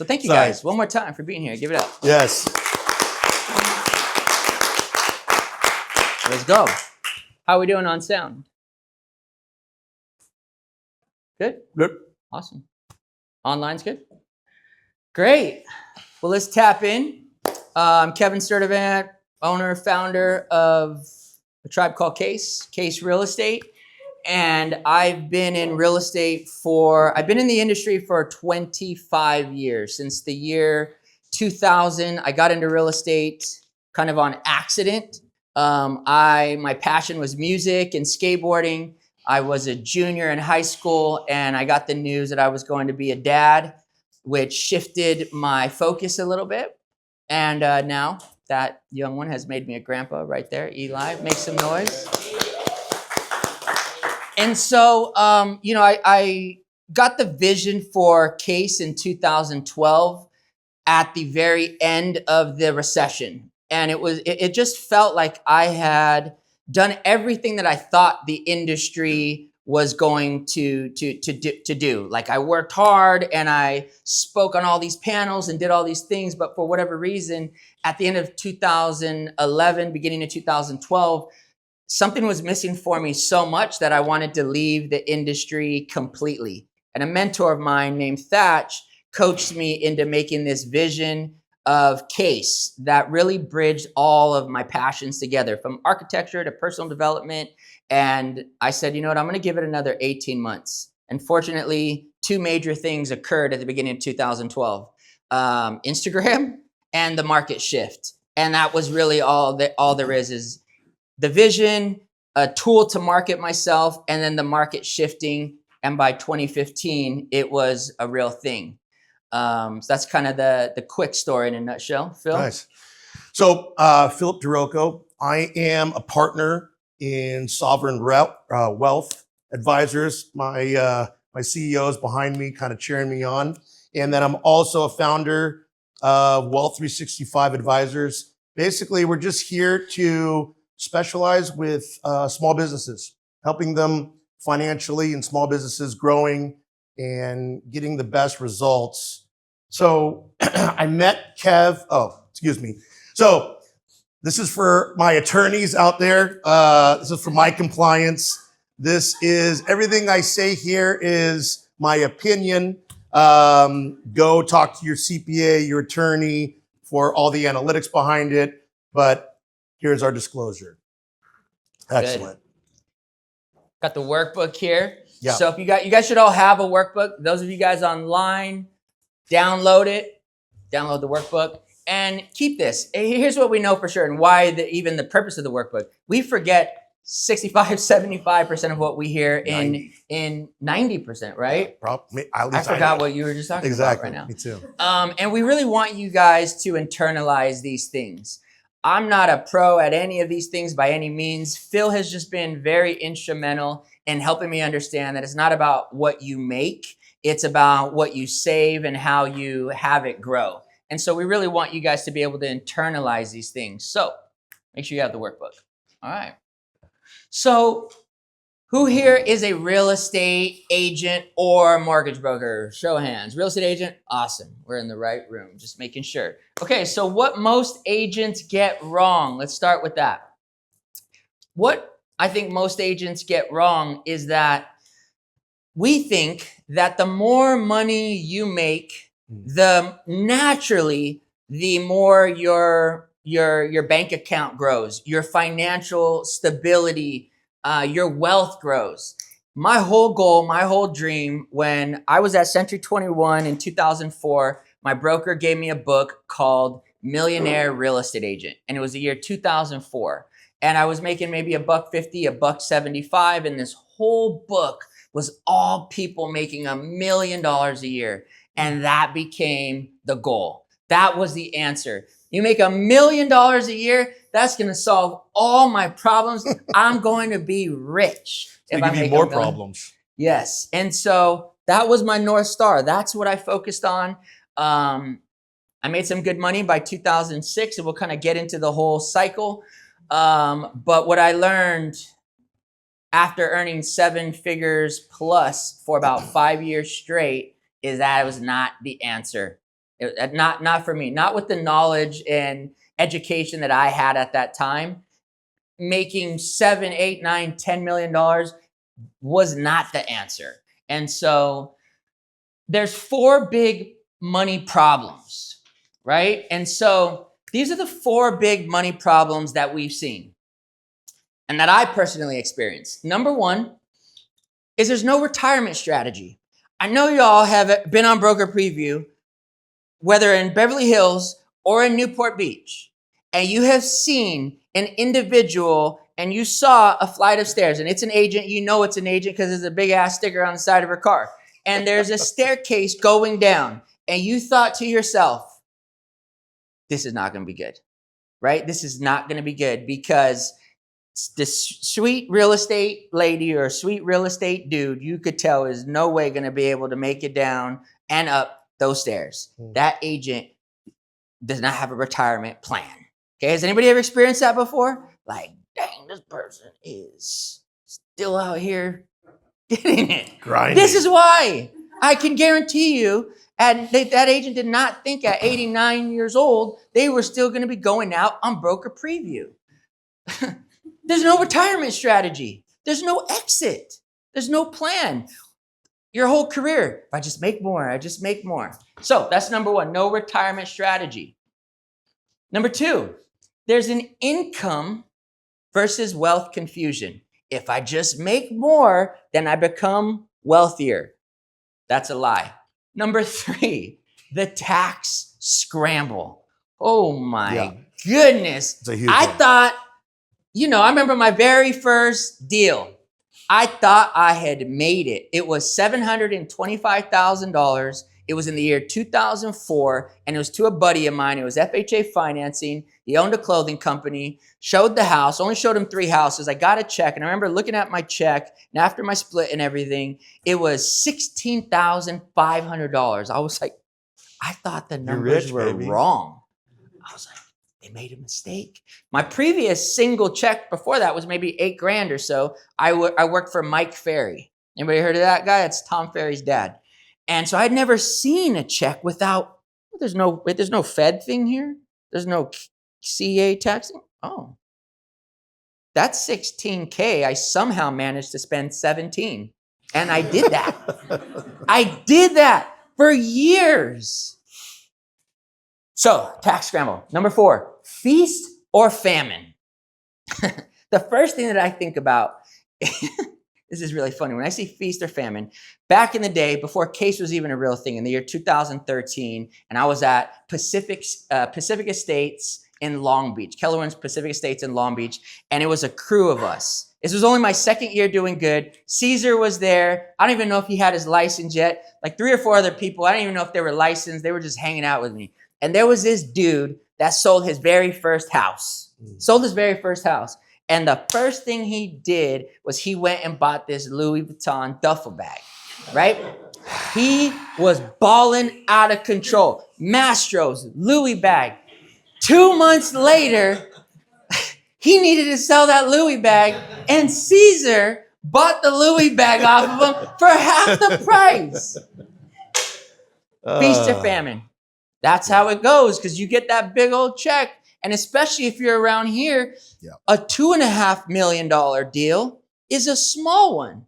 So thank you Sorry. guys one more time for being here. Give it up. Yes. Let's go. How are we doing on sound? Good? Good. Awesome. Online's good? Great. Well, let's tap in. I'm Keven Stirdivant, owner, founder of a tribe called KASE Real Estate. And I've been in real estate I've been in the industry for 25 years. Since the year 2000, I got into real estate kind of on accident. My passion was music and skateboarding. I was a junior in high school and I got the news that I was going to be a dad, which shifted my focus a little bit. And now that young one has made me a grandpa right there. Eli, make some noise. And so, I got the vision for KASE in 2012 at the very end of the recession. And it just felt like I had done everything that I thought the industry was going to do. Like I worked hard and I spoke on all these panels and did all these things, but for whatever reason, at the end of 2011, beginning of 2012, something was missing for me so much that I wanted to leave the industry completely. And a mentor of mine named Thatch coached me into making this vision of KASE that really bridged all of my passions together, from architecture to personal development. And I said, you know what, I'm going to give it another 18 months. And fortunately, two major things occurred at the beginning of 2012. Instagram and the market shift. And that was really all there is the vision, a tool to market myself, and then the market shifting. And by 2015, it was a real thing. So that's kind of the quick story in a nutshell. Phil? Nice. So, Phillip Di Rocco, I am a partner in Sovereign Wealth Advisors. My CEO is behind me, kind of cheering me on. And then I'm also a founder of Wealth 365 Advisors. Basically, we're just here to specialize with small businesses, helping them financially and small businesses growing and getting the best results. So I met Kev. Oh, excuse me. So this is for my attorneys out there. This is for my compliance. This is everything I say here is my opinion. Go talk to your CPA, your attorney for all the analytics behind it. But here's our disclosure. Excellent. Good. Got the workbook here. Yeah. So if you guys should all have a workbook. Those of you guys online, download it. Download the workbook and keep this. Here's what we know for sure and why even the purpose of the workbook. We forget 65, 75% of what we hear in 90%, right? Yeah, I forgot what you were just talking about right now. Me too. And we really want you guys to internalize these things. I'm not a pro at any of these things by any means. Phil has just been very instrumental in helping me understand that it's not about what you make. It's about what you save and how you have it grow. And so we really want you guys to be able to internalize these things. So make sure you have the workbook. All right. So who here is a real estate agent or mortgage broker? Show of hands. Real estate agent? Awesome. We're in the right room. Just making sure. Okay, so what most agents get wrong? Let's start with that. What I think most agents get wrong is that we think that the more money you make, the more your bank account grows, your financial stability, your wealth grows. My whole goal, my whole dream, when I was at Century 21 in 2004, my broker gave me a book called Millionaire Real Estate Agent. And it was the year 2004. And I was making maybe $150, $175. And this whole book was all people making $1 million a year. And that became the goal. That was the answer. You make $1 million a year, that's going to solve all my problems. I'm going to be rich. It's going to give you more problems. Yes. And so that was my North Star. That's what I focused on. I made some good money by 2006, and we'll kind of get into the whole cycle. But what I learned after earning 7 figures plus for about 5 years straight is that it was not the answer. Not for me. Not with the knowledge and education that I had at that time. Making $7, $8, $9, $10 million was not the answer. And so there's 4 big money problems, right? And so these are the 4 big money problems that we've seen and that I personally experienced. Number 1 is there's no retirement strategy. I know y'all have been on Broker Preview, whether in Beverly Hills or in Newport Beach, and you have seen an individual and you saw a flight of stairs, and it's an agent. You know it's an agent because there's a big ass sticker on the side of her car. And there's a staircase going down, and you thought to yourself, this is not going to be good, right? This is not going to be good because this sweet real estate lady or sweet real estate dude, you could tell is no way going to be able to make it down and up those stairs. That agent does not have a retirement plan. Okay, has anybody ever experienced that before? Like, dang, this person is still out here getting it. Grinding. This is why I can guarantee you, and that agent did not think at 89 years old they were still going to be going out on Broker Preview. There's no retirement strategy. There's no exit. There's no plan. Your whole career, if I just make more, I just make more. So that's number 1, no retirement strategy. Number 2, there's an income versus wealth confusion. If I just make more, then I become wealthier. That's a lie. Number 3, the tax scramble. Oh my goodness. It's a huge I one. thought, I remember my very first deal. I thought I had made it. It was $725,000. It was in the year 2004, and it was to a buddy of mine. It was FHA financing. He owned a clothing company, showed the house, only showed him 3 houses. I got a check, and I remember looking at my check, and after my split and everything, it was $16,500. I was like, I thought the numbers were wrong. I was like, they made a mistake. My previous single check before that was maybe $8,000 or so. I worked for Mike Ferry. Anybody heard of that guy? It's Tom Ferry's dad. And so I'd never seen a check without, there's no Fed thing here. There's no CA taxing. Oh, that's $16K. I somehow managed to spend 17. And I did that. I did that for years. So, tax scramble. Number 4, feast or famine. The first thing that I think about, this is really funny. When I see feast or famine, back in the day, before KASE was even a real thing, in the year 2013, and I was at Pacific Estates in Long Beach, Keller Williams Pacific Estates in Long Beach, and it was a crew of us. This was only my 2nd year doing good. Caesar was there. I don't even know if he had his license yet. Like 3 or 4 other people. I don't even know if they were licensed. They were just hanging out with me. And there was this dude that sold his very first house. And the first thing he did was he went and bought this Louis Vuitton duffel bag, right? He was balling out of control. Mastro's Louis bag. 2 months later, he needed to sell that Louis bag, and Caesar bought the Louis bag off of him for half the price. Feast or famine. That's how it goes, because you get that big old check. And especially if you're around here, a $2.5 million deal is a small one.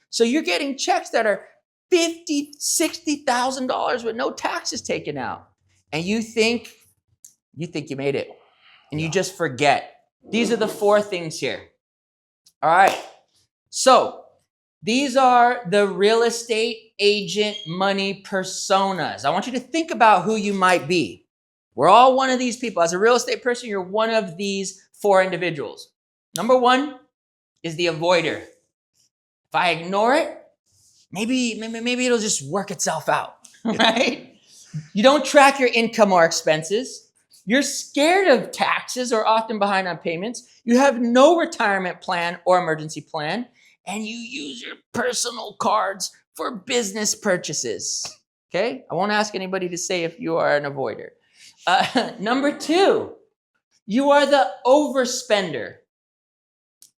So you're getting checks that are $50,000, $60,000 with no taxes taken out. And you think you made it. And you just forget. These are the 4 things here. All right. So these are the real estate agent money personas. I want you to think about who you might be. We're all one of these people. As a real estate person, you're one of these 4 individuals. Number 1 is the avoider. If I ignore it, maybe it'll just work itself out, right? You don't track your income or expenses. You're scared of taxes or often behind on payments. You have no retirement plan or emergency plan, and you use your personal cards for business purchases. Okay? I won't ask anybody to say if you are an avoider. Number 2, you are the overspender.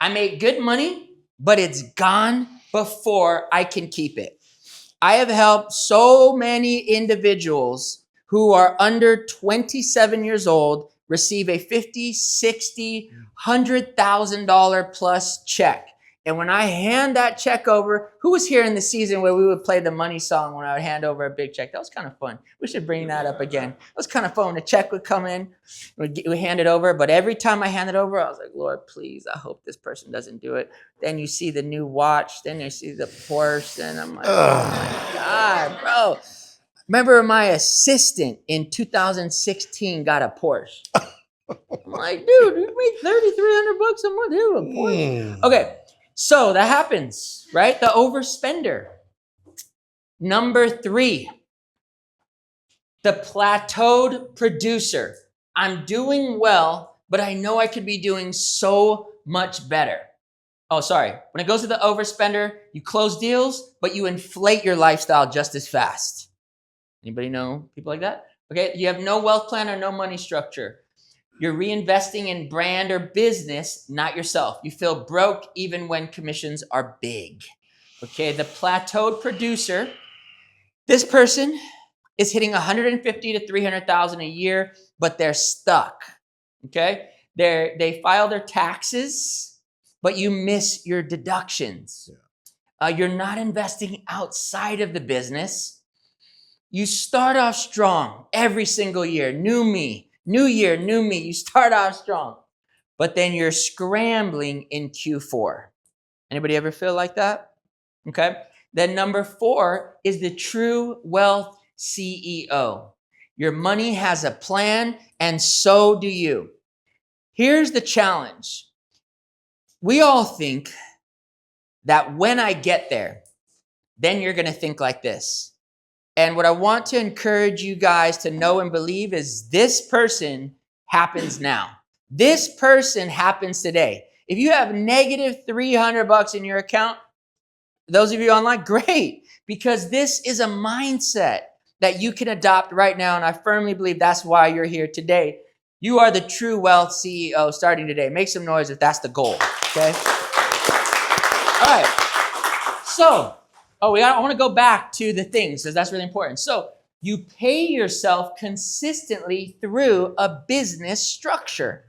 I make good money, but it's gone before I can keep it. I have helped so many individuals who are under 27 years old receive a $50, $60, $100,000 plus check. And when I hand that check over, who was here in the season where we would play the money song when I would hand over a big check? That was kind of fun. We should bring that up again. It was kind of fun when the check would come in, we'd hand it over. But every time I hand it over, I was like, Lord, please, I hope this person doesn't do it. Then you see the new watch, then you see the Porsche, and I'm like, oh my God, bro. Remember my assistant in 2016 got a Porsche. I'm like, dude, you make $3,300 a month. Dude, a Porsche. Okay. So that happens, right? The overspender. Number 3, the plateaued producer. I'm doing well, but I know I could be doing so much better. Oh, sorry. When it goes to the overspender, you close deals, but you inflate your lifestyle just as fast. Anybody know people like that? Okay, you have no wealth plan or no money structure. You're reinvesting in brand or business, not yourself. You feel broke even when commissions are big. Okay, the plateaued producer, this person is hitting 150 to 300,000 a year, but they're stuck. Okay, they file their taxes, but you miss your deductions. You're not investing outside of the business. You start off strong every single year. New me. New year, new me. You start off strong, but then you're scrambling in Q4. Anybody ever feel like that? Okay. Then number 4 is the true wealth CEO. Your money has a plan, and so do you. Here's the challenge. We all think that when I get there, then you're going to think like this. And what I want to encourage you guys to know and believe is this person happens now. This person happens today. If you have negative $300 in your account, those of you online, great, because this is a mindset that you can adopt right now. And I firmly believe that's why you're here today. You are the true wealth CEO starting today. Make some noise if that's the goal, okay? All right, so, I want to go back to the things because that's really important. So you pay yourself consistently through a business structure.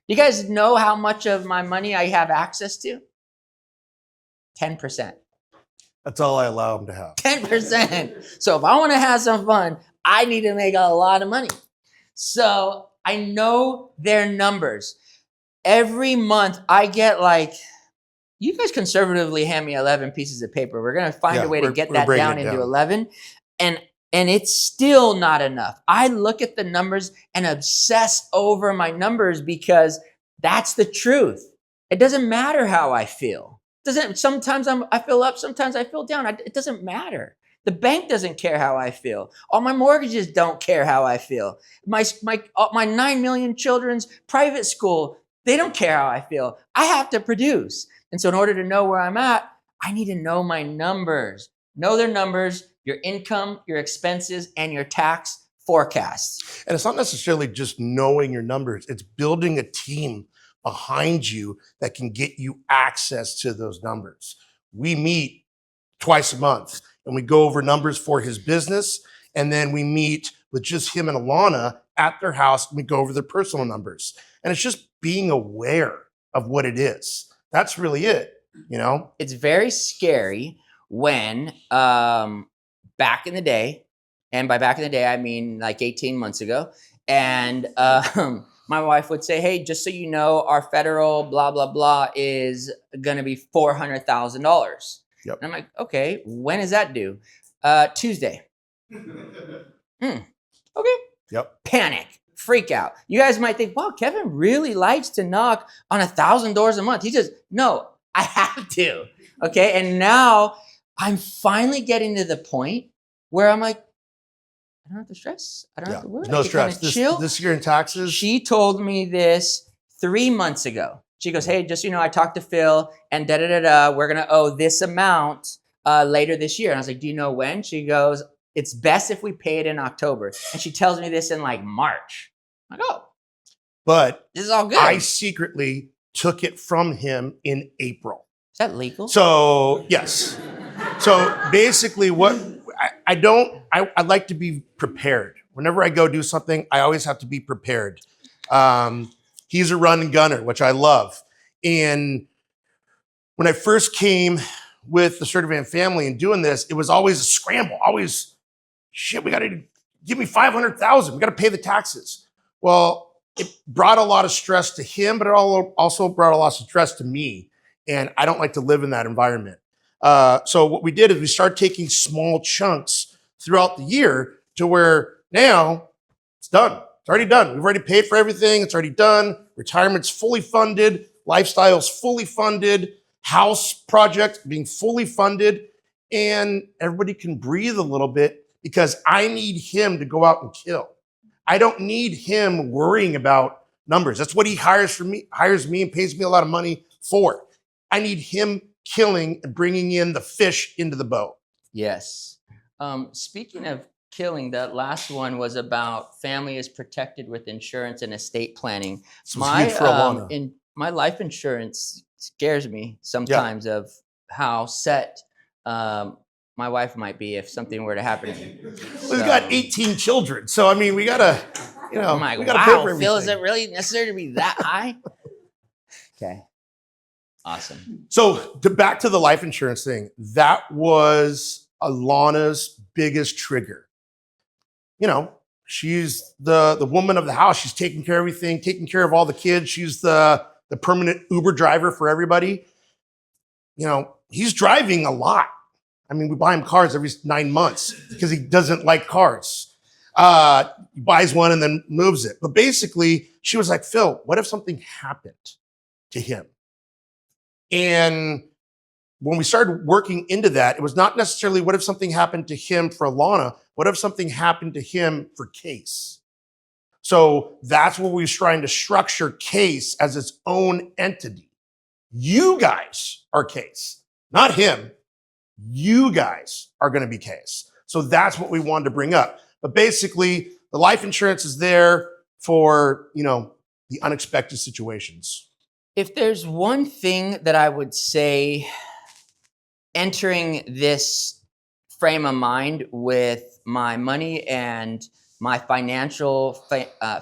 You guys know how much of my money I have access to? 10%. That's all I allow them to have. 10%. So if I want to have some fun, I need to make a lot of money. So I know their numbers. Every month I get you guys conservatively hand me 11 pieces of paper. We're going to find a way to get that down into 11. And it's still not enough. I look at the numbers and obsess over my numbers because that's the truth. It doesn't matter how I feel. Sometimes I feel up, sometimes I feel down. It doesn't matter. The bank doesn't care how I feel. All my mortgages don't care how I feel. My 9 million children's private school, they don't care how I feel. I have to produce. And so in order to know where I'm at, I need to know my numbers. Know their numbers, your income, your expenses, and your tax forecasts. And it's not necessarily just knowing your numbers. It's building a team behind you that can get you access to those numbers. We meet twice a month and we go over numbers for his business. And then we meet with just him and Alana at their house and we go over their personal numbers. And it's just being aware of what it is. That's really it, you know? It's very scary when back in the day, and by back in the day, I mean like 18 months ago, and my wife would say, hey, just so you know, our federal blah, blah, blah is going to be $400,000. Yep. And I'm like, okay, when is that due? Tuesday. Okay. Yep. Panic. Freak out. You guys might think, wow, Kevin really likes to knock on $1,000 a month. He says, no, I have to. Okay. And now I'm finally getting to the point where I'm like, I don't have to stress. I don't have to worry. No stress. Chill. This year in taxes. She told me this 3 months ago. She goes, hey, just so you know, I talked to Phil and we're going to owe this amount later this year. And I was like, do you know when? She goes, it's best if we pay it in October. And she tells me this in like March. I'm like, oh, but this is all good. I secretly took it from him in April. Is that legal? So yes. So basically what I like to be prepared, Whenever I go do something, I always have to be prepared. He's a run and gunner, which I love. And when I first came with the Stirdivant family and doing this, it was always a scramble. Always, shit, we got to give me 500,000. We got to pay the taxes. Well, it brought a lot of stress to him, but it also brought a lot of stress to me. And I don't like to live in that environment. So what we did is we started taking small chunks throughout the year to where now it's done. It's already done. We've already paid for everything. It's already done. Retirement's fully funded. Lifestyle's fully funded. House project being fully funded. And everybody can breathe a little bit because I need him to go out and kill. I don't need him worrying about numbers. That's what he hires me and pays me a lot of money for. I need him killing and bringing in the fish into the boat. Yes. Speaking of killing, that last one was about family is protected with insurance and estate planning. My life insurance scares me sometimes of how set my wife might be if something were to happen to me. We've got 18 children, so I mean, we gotta, I'm like, we gotta pay for everything. Phil, is it really necessary to be that high? Okay. Awesome. So back to the life insurance thing, that was Alana's biggest trigger. She's the woman of the house. She's taking care of everything, taking care of all the kids. She's the permanent Uber driver for everybody. He's driving a lot. I mean, we buy him cars every 9 months because he doesn't like cars. He buys one and then moves it. But basically, she was like, Phil, what if something happened to him? And when we started working into that, it was not necessarily what if something happened to him for Alana, what if something happened to him for KASE? So that's what we were trying to structure KASE as its own entity. You guys are KASE, not him. You guys are going to be KASE. So that's what we wanted to bring up. But basically, the life insurance is there for, the unexpected situations. If there's one thing that I would say entering this frame of mind with my money and my financial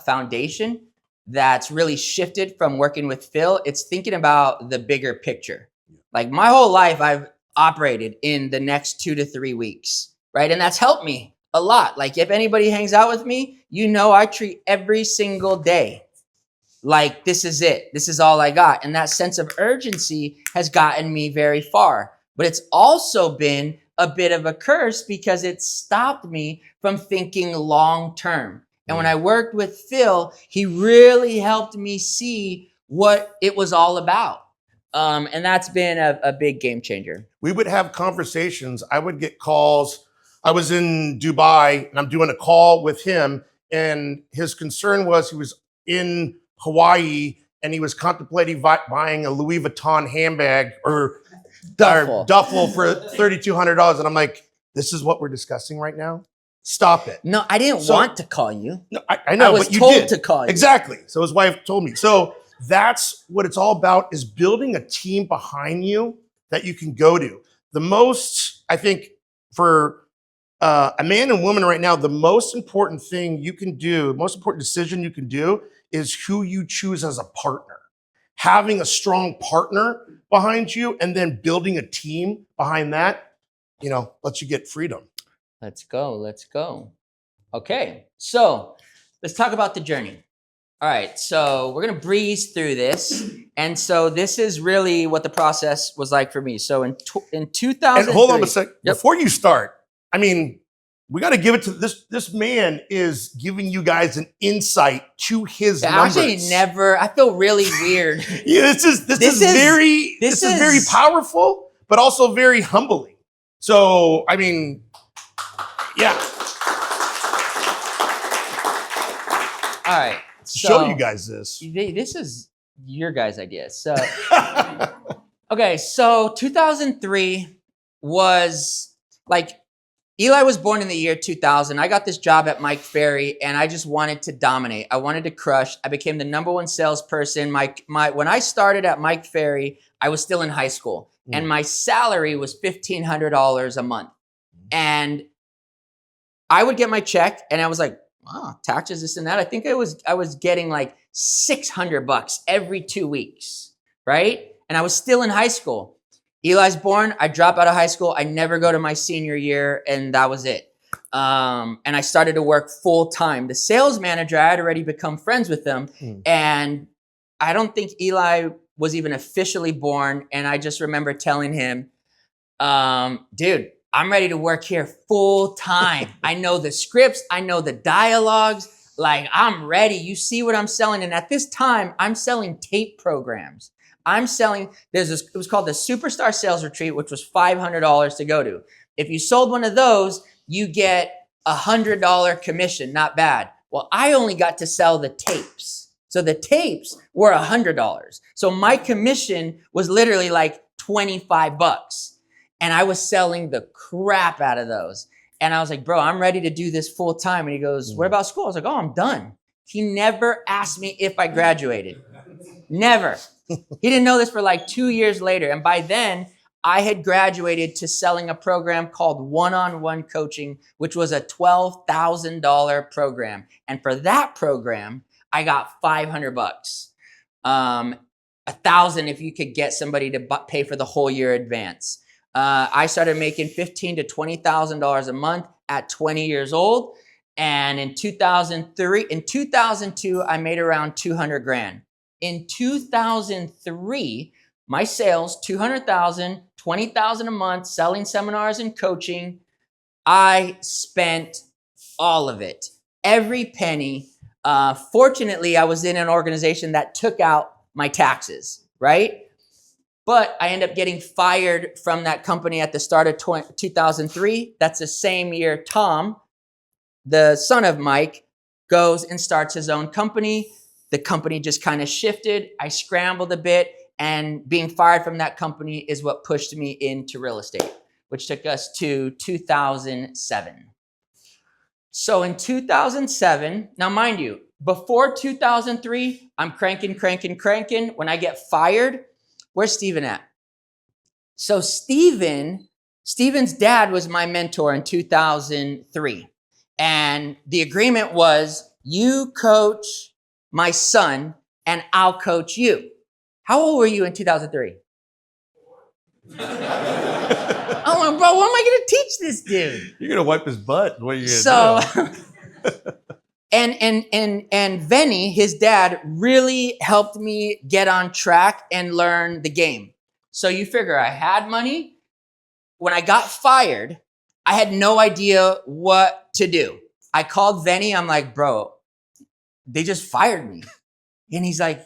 foundation that's really shifted from working with Phil, it's thinking about the bigger picture. Like my whole life, I've operated in the next 2 to 3 weeks, right? And that's helped me a lot. Like if anybody hangs out with me, I treat every single day like this is it. This is all I got. And that sense of urgency has gotten me very far. But it's also been a bit of a curse because it stopped me from thinking long term. And when I worked with Phil, he really helped me see what it was all about. And that's been a big game changer. We would have conversations. I would get calls. I was in Dubai and I'm doing a call with him. And his concern was he was in Hawaii and he was contemplating buying a Louis Vuitton handbag or duffel for $3,200. And I'm like, this is what we're discussing right now? Stop it. No, I didn't want to call you. No, I know, I was but you told did. to call you. Exactly. So his wife told me. So that's what it's all about, is building a team behind you that you can go to. The most, I think, for a man and woman right now, the most important thing you can do, most important decision you can do is who you choose as a partner. Having a strong partner behind you and then building a team behind that, lets you get freedom. Let's go. Let's go. Okay. So let's talk about the journey. All right. So we're going to breeze through this. And so this is really what the process was like for me. So in 2000. And hold on a sec. Yep. Before you start, we got to give it to this man is giving you guys an insight to his numbers. I feel really weird. Yeah, this is very powerful, but also very humbling. So, yeah. All right. So show you guys this. This is your guys' idea. So, okay. So 2003 was like, Eli was born in the year 2000. I got this job at Mike Ferry and I just wanted to dominate. I wanted to crush. I became the #1 salesperson. When I started at Mike Ferry, I was still in high school and my salary was $1,500 a month. And I would get my check and I was like, wow, taxes, this and that. I think I was getting like $600 every 2 weeks, right? And I was still in high school. Eli's born. I drop out of high school. I never go to my senior year, and that was it. And I started to work full time. The sales manager, I had already become friends with them, and I don't think Eli was even officially born. And I just remember telling him, dude, I'm ready to work here full time. I know the scripts. I know the dialogues. Like, I'm ready. You see what I'm selling. And at this time, I'm selling tape programs. I'm selling, it was called the Superstar Sales Retreat, which was $500 to go to. If you sold one of those, you get $100 commission. Not bad. Well, I only got to sell the tapes. So the tapes were $100. So my commission was literally like $25. And I was selling the crap out of those. And I was like, bro, I'm ready to do this full time. And he goes, what about school? I was like, oh, I'm done. He never asked me if I graduated. Never. He didn't know this for like 2 years later. And by then, I had graduated to selling a program called one-on-one coaching, which was a $12,000 program. And for that program, I got $500. $1,000 if you could get somebody to pay for the whole year advance. I started making $15,000 to $20,000 a month at 20 years old. And in 2002, I made around 200 grand. In 2003, my sales, 200,000, 20,000 a month, selling seminars and coaching. I spent all of it, every penny. Fortunately, I was in an organization that took out my taxes, right? But I ended up getting fired from that company at the start of 2003. That's the same year Tom, the son of Mike, goes and starts his own company. The company just kind of shifted. I scrambled a bit, and being fired from that company is what pushed me into real estate, which took us to 2007. So in 2007, now mind you, before 2003, I'm cranking. When I get fired, where's Steven at? So Steven's dad was my mentor in 2003. And the agreement was, you coach my son and I'll coach you. How old were you in 2003? I'm like, bro, what am I going to teach this dude? You're gonna wipe his butt. What are you gonna do? And Venny, his dad, really helped me get on track and learn the game. So you figure I had money. When I got fired, I had no idea what to do. I called Venny. I'm like, bro, they just fired me. And he's like,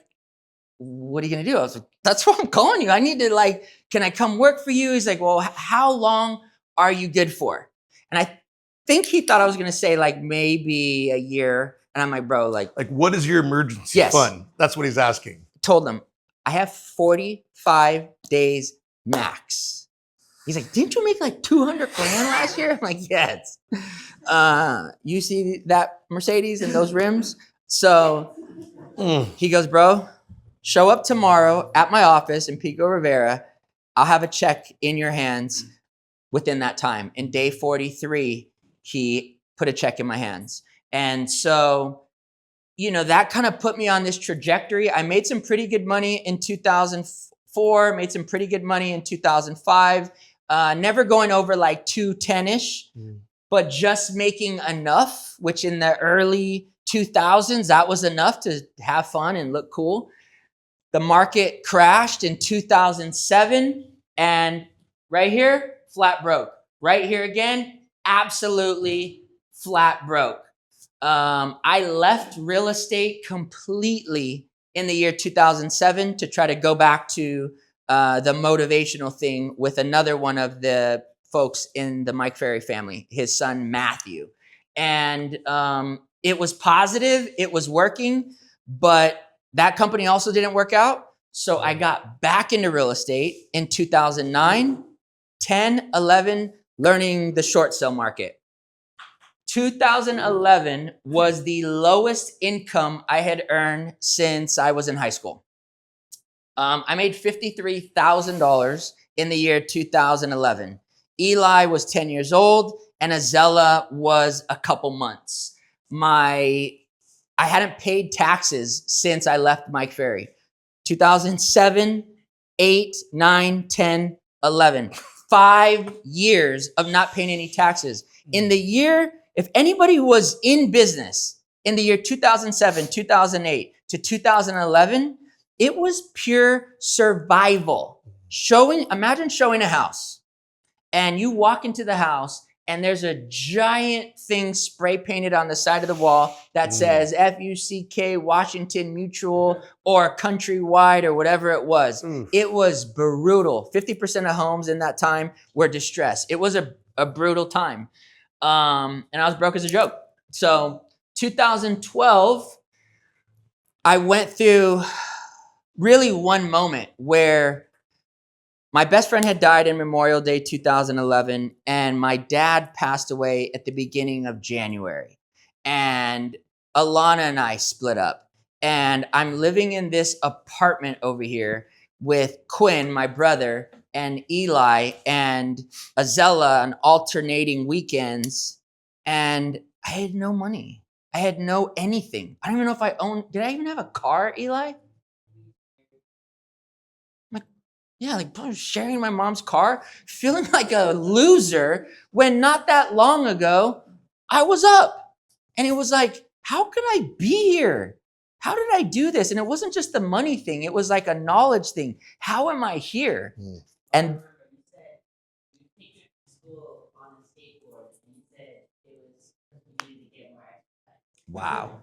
what are you going to do? I was like, that's what I'm calling you. I need to can I come work for you? He's like, well, how long are you good for? And I think he thought I was going to say maybe a year. And I'm like, bro, like what is your emergency fund? That's what he's asking. Told him I have 45 days max. He's like, didn't you make like 200 grand last year? I'm like, yes. You see that Mercedes and those rims? So he goes, bro, show up tomorrow at my office in Pico Rivera. I'll have a check in your hands within that time. In day 43, he put a check in my hands. And so, that kind of put me on this trajectory. I made some pretty good money in 2004, made some pretty good money in 2005, never going over like 210-ish, but just making enough, which in the early 2000s, that was enough to have fun and look cool. The market crashed in 2007, and right here, flat broke. Right here again, absolutely flat broke. I left real estate completely in the year 2007 to try to go back to the motivational thing with another one of the folks in the Mike Ferry family, his son, Matthew. And it was positive, it was working, but that company also didn't work out. So I got back into real estate in 2009, 10, 11, learning the short sale market. 2011 was the lowest income I had earned since I was in high school. I made $53,000 in the year 2011. Eli was 10 years old and Azella was a couple months. I hadn't paid taxes since I left Mike Ferry. 2007, 8, 9, 10, 11. 5 years of not paying any taxes. In the year, if anybody was in business in the year 2007, 2008 to 2011, it was pure survival. Imagine showing a house and you walk into the house and there's a giant thing spray painted on the side of the wall that says FUCK, Washington Mutual, or Countrywide, or whatever it was. It was brutal. 50% of homes in that time were distressed. It was a brutal time. And I was broke as a joke. So 2012, I went through really one moment where my best friend had died in Memorial Day 2011, and my dad passed away at the beginning of January. And Alana and I split up. And I'm living in this apartment over here with Quinn, my brother, and Eli and Azella on alternating weekends. And I had no money. I had no anything. I don't even know if did I even have a car, Eli? Yeah, like sharing my mom's car, feeling like a loser when not that long ago, I was up. And it was like, how could I be here? How did I do this? And it wasn't just the money thing. It was like a knowledge thing. How am I here? And wow,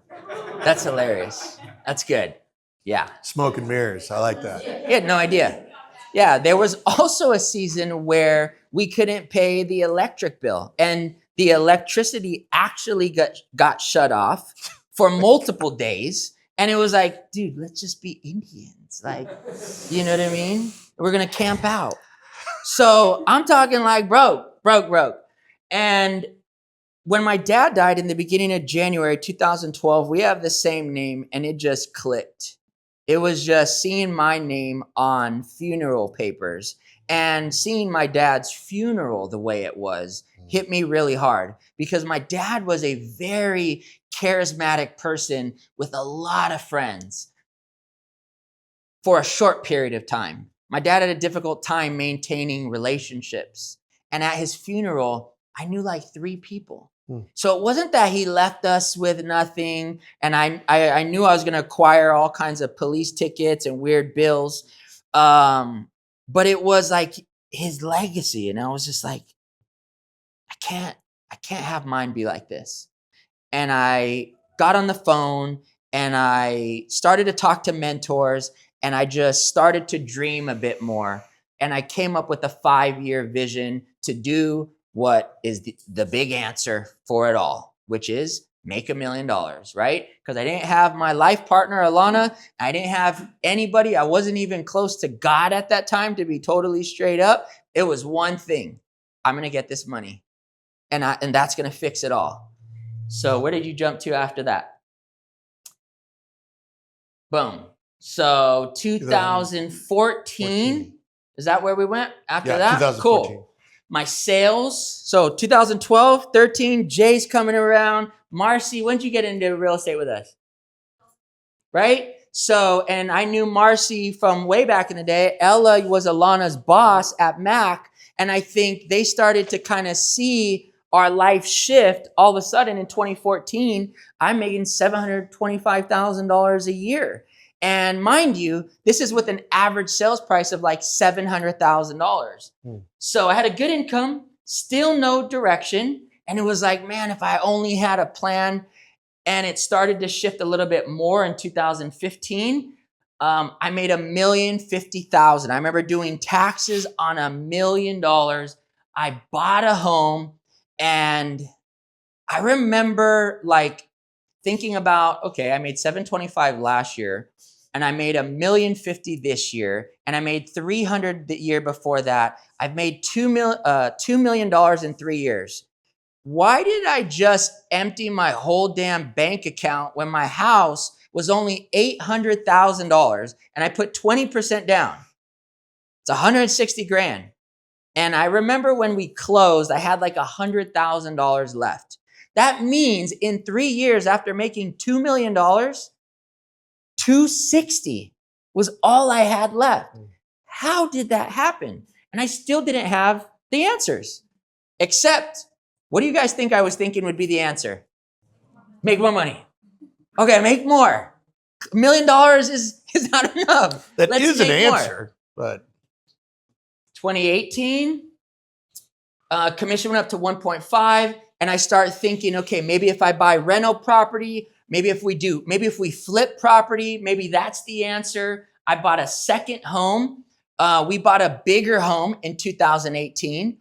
that's hilarious. That's good. Yeah. Smoke and mirrors. I like that. He had no idea. Yeah, there was also a season where we couldn't pay the electric bill, and the electricity actually got shut off for multiple days. And it was like, dude, let's just be Indians. Like, you know what I mean? We're going to camp out. So I'm talking like broke. And when my dad died in the beginning of January 2012, we have the same name, and it just clicked. It was just seeing my name on funeral papers and seeing my dad's funeral the way it was hit me really hard, because my dad was a very charismatic person with a lot of friends for a short period of time. My dad had a difficult time maintaining relationships. And at his funeral, I knew like 3 people. So it wasn't that he left us with nothing, and I knew I was going to acquire all kinds of police tickets and weird bills, but it was like his legacy, and I was just like, I can't have mine be like this. And I got on the phone and I started to talk to mentors, and I just started to dream a bit more, and I came up with a 5-year vision to do what is the big answer for it all, which is make $1 million, right? Because I didn't have my life partner, Alana. I didn't have anybody. I wasn't even close to God at that time, to be totally straight up. It was one thing. I'm going to get this money, and that's going to fix it all. So where did you jump to after that? Boom. So 2014, is that where we went after that? 2014. Cool. My sales, so 2012, 13, Jay's coming around. Marcy, when did you get into real estate with us? Right? So, and I knew Marcy from way back in the day. Ella was Alana's boss at Mac, and I think they started to kind of see our life shift. All of a sudden in 2014, I'm making $725,000 a year. And mind you, this is with an average sales price of like $700,000. So I had a good income, still no direction. And it was like, man, if I only had a plan. And it started to shift a little bit more in 2015. I made $1,050,000. I remember doing taxes on $1 million. I bought a home, and I remember like thinking about, okay, I made $725,000 last year, and I made $1,050,000 this year, and I made $300,000 the year before that. I've made $2 million in 3 years. Why did I just empty my whole damn bank account when my house was only $800,000 and I put 20% down? It's $160,000. And I remember when we closed, I had like $100,000 left. That means in 3 years after making $2 million, 260 was all I had left. How did that happen? And I still didn't have the answers. Except, what do you guys think I was thinking would be the answer? Make more money. Okay, make more. $1 million is not enough. That is an answer, but 2018, commission went up to 1.5, and I start thinking, okay, maybe if I buy rental property, maybe if we flip property, maybe that's the answer. I bought a second home. We bought a bigger home in 2018.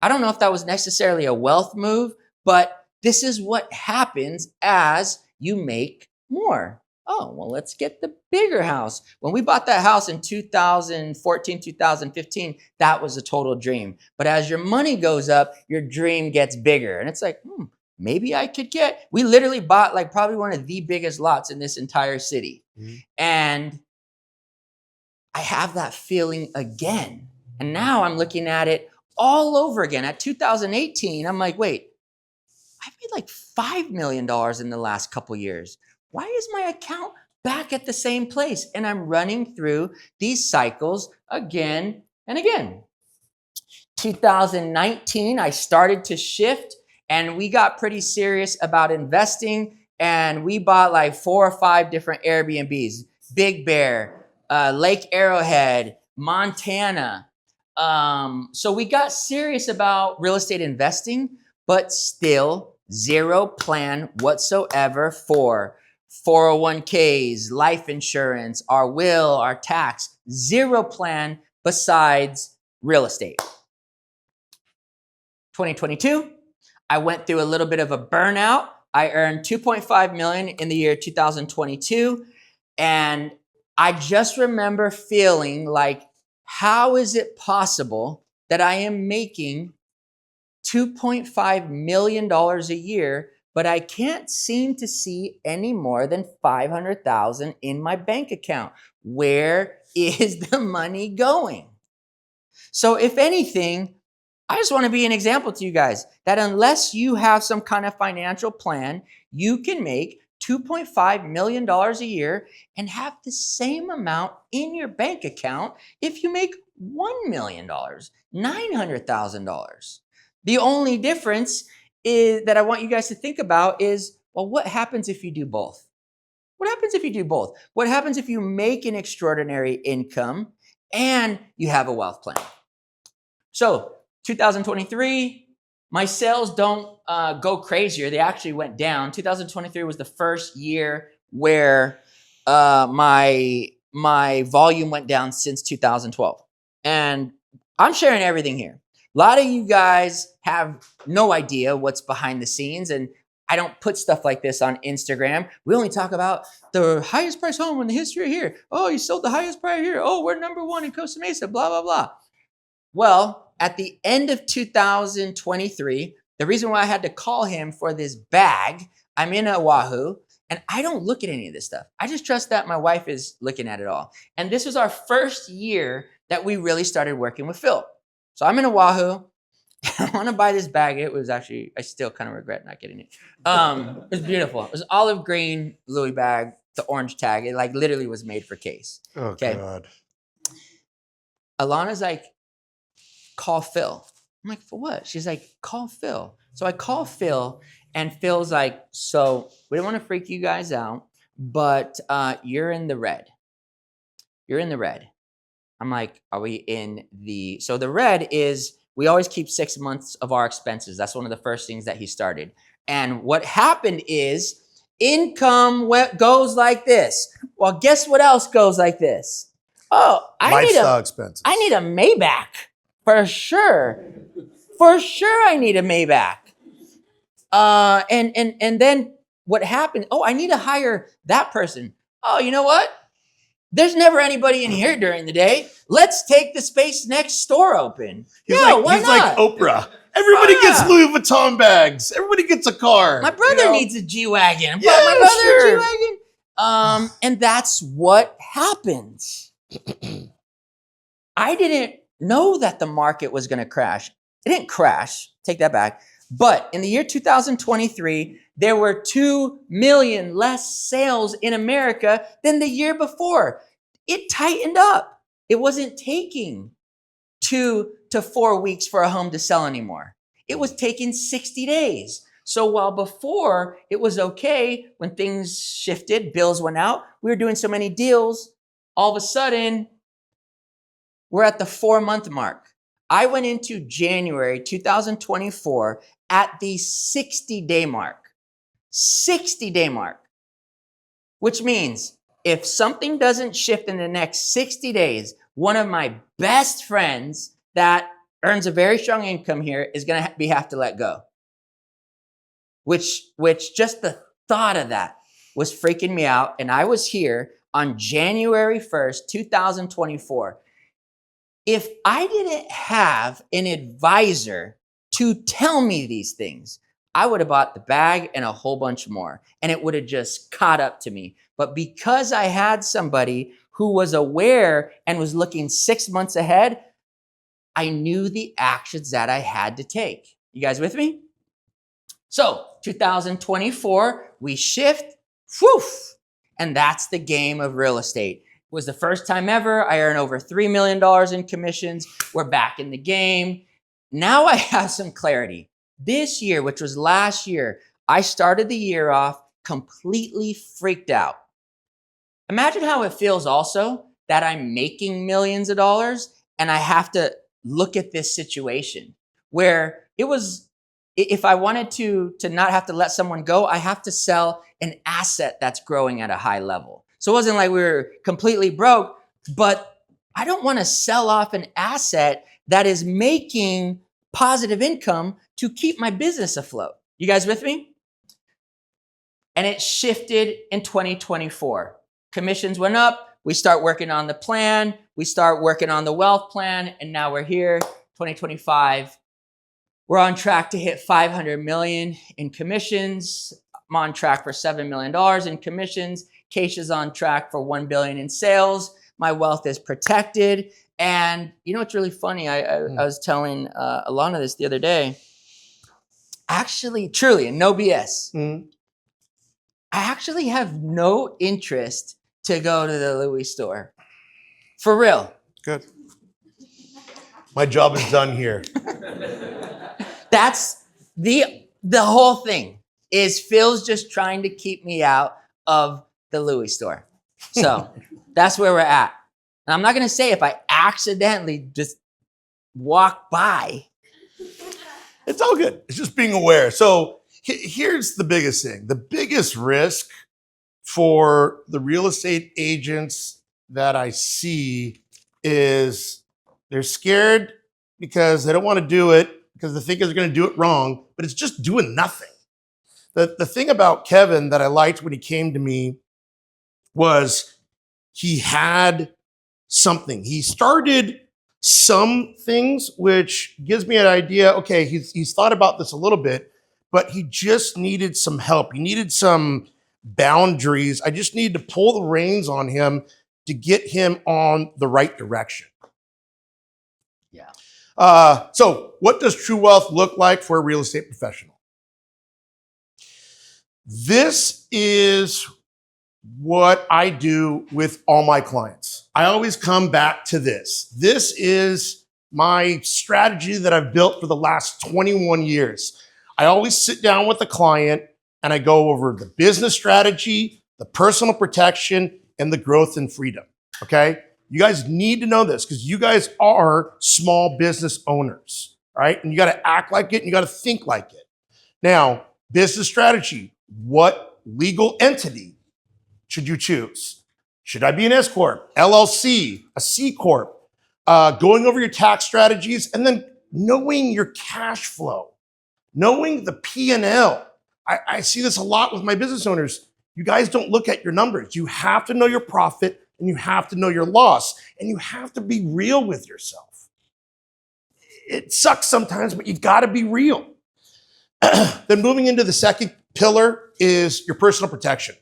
I don't know if that was necessarily a wealth move, but this is what happens as you make more. Oh, well, let's get the bigger house. When we bought that house in 2014, 2015, that was a total dream. But as your money goes up, your dream gets bigger. And it's like, maybe I could we literally bought like probably one of the biggest lots in this entire city. Mm-hmm. And I have that feeling again. And now I'm looking at it all over again. At 2018, I'm like, wait, I've made like $5 million in the last couple years. Why is my account back at the same place? And I'm running through these cycles again and again. 2019, I started to shift and we got pretty serious about investing. And we bought like 4 or 5 different Airbnbs, Big Bear, Lake Arrowhead, Montana. So we got serious about real estate investing, but still zero plan whatsoever for 401ks, life insurance, our will, our tax, zero plan besides real estate. 2022, I went through a little bit of a burnout. I earned $2.5 million in the year 2022. And I just remember feeling like, how is it possible that I am making $2.5 million a year, but I can't seem to see any more than $500,000 in my bank account? Where is the money going? So if anything, I just want to be an example to you guys that unless you have some kind of financial plan, you can make $2.5 million a year and have the same amount in your bank account if you make $1 million, $900,000. The only difference is that I want you guys to think about is, well, what happens if you do both? What happens if you do both? What happens if you make an extraordinary income and you have a wealth plan? So 2023, my sales don't go crazier. They actually went down. 2023 was the first year where my volume went down since 2012. And I'm sharing everything here. A lot of you guys have no idea what's behind the scenes, and I don't put stuff like this on Instagram. We only talk about the highest price home in the history of here. Oh, you sold the highest price here. Oh, we're number 1 in Costa Mesa, blah, blah, blah. Well, at the end of 2023, the reason why I had to call him for this bag, I'm in Oahu, and I don't look at any of this stuff. I just trust that my wife is looking at it all. And this was our first year that we really started working with Phil. So I'm in Oahu. I want to buy this bag. It was actually, I still kind of regret not getting it. It was beautiful. It was olive green Louis bag, the orange tag. It like literally was made for KASE. Oh, okay. God. Alana's like, call Phil. I'm like, for what? She's like, call Phil. So I call Phil, and Phil's like, so we don't want to freak you guys out, but you're in the red. You're in the red. I'm like, are we in the... So the red is, we always keep 6 months of our expenses. That's one of the first things that he started. And what happened is income goes like this. Well, guess what else goes like this? Oh, lifestyle expenses. I need a Maybach. For sure. For sure I need a Maybach. And then what happened? Oh, I need to hire that person. Oh, you know what? There's never anybody in here during the day. Let's take the space next door open. Why not? He's like Oprah. Everybody gets Louis Vuitton bags. Everybody gets a car. My brother needs a G-Wagon. Yeah, my brother sure. a G-Wagon. And that's what happens. I didn't know that the market was going to crash. It didn't crash. Take that back. But in the year 2023, there were 2 million less sales in America than the year before. It tightened up. It wasn't taking 2 to 4 weeks for a home to sell anymore. It was taking 60 days. So while before it was okay when things shifted, bills went out, we were doing so many deals, all of a sudden we're at the 4-month mark. I went into January 2024 at the 60-day mark. 60-day mark. Which means if something doesn't shift in the next 60 days, one of my best friends that earns a very strong income here is going to have to let go. Which just the thought of that was freaking me out. And I was here on January 1st, 2024. If I didn't have an advisor to tell me these things, I would have bought the bag and a whole bunch more, and it would have just caught up to me. But because I had somebody who was aware and was looking 6 months ahead, I knew the actions that I had to take. You guys with me? So 2024, we shift, whoof, and that's the game of real estate. It was the first time ever. I earned over $3 million in commissions. We're back in the game. Now I have some clarity. This year, which was last year, I started the year off completely freaked out. Imagine how it feels also that I'm making millions of dollars and I have to look at this situation where it was, if I wanted to not have to let someone go, I have to sell an asset that's growing at a high level. So it wasn't like we were completely broke, but I don't want to sell off an asset that is making positive income to keep my business afloat. You guys with me? And it shifted in 2024. Commissions went up. We start working on the plan. We start working on the wealth plan. And now we're here, 2025. We're on track to hit 500 million in commissions. I'm on track for $7 million in commissions. KASE is on track for 1 billion in sales. My wealth is protected. And you know what's really funny? I was telling Alana this the other day. Actually, truly, and no BS. I actually have no interest to go to the Louis store. For real. Good. My job is done here. That's the whole thing is Phil's just trying to keep me out of the Louis store. So that's where we're at. And I'm not going to say if I accidentally just walk by. It's all good. It's just being aware. So here's the biggest thing. The biggest risk for the real estate agents that I see is they're scared because they don't want to do it because they think they're going to do it wrong, but it's just doing nothing. The thing about Keven that I liked when he came to me was he had something. He started some things, which gives me an idea. Okay, he's thought about this a little bit, but he just needed some help. He needed some boundaries. I just needed to pull the reins on him to get him on the right direction. Yeah. So what does true wealth look like for a real estate professional? This is what I do with all my clients. I always come back to this. This is my strategy that I've built for the last 21 years. I always sit down with the client and I go over the business strategy, the personal protection, and the growth and freedom. Okay? You guys need to know this because you guys are small business owners, right? And you got to act like it and you got to think like it. Now, business strategy, what legal entity should you choose? Should I be an S Corp, LLC, a C Corp? Going over your tax strategies and then knowing your cash flow, knowing the P&L. I see this a lot with my business owners. You guys don't look at your numbers. You have to know your profit and you have to know your loss and you have to be real with yourself. It sucks sometimes, but you got to be real. Then moving into the second pillar is your personal protection.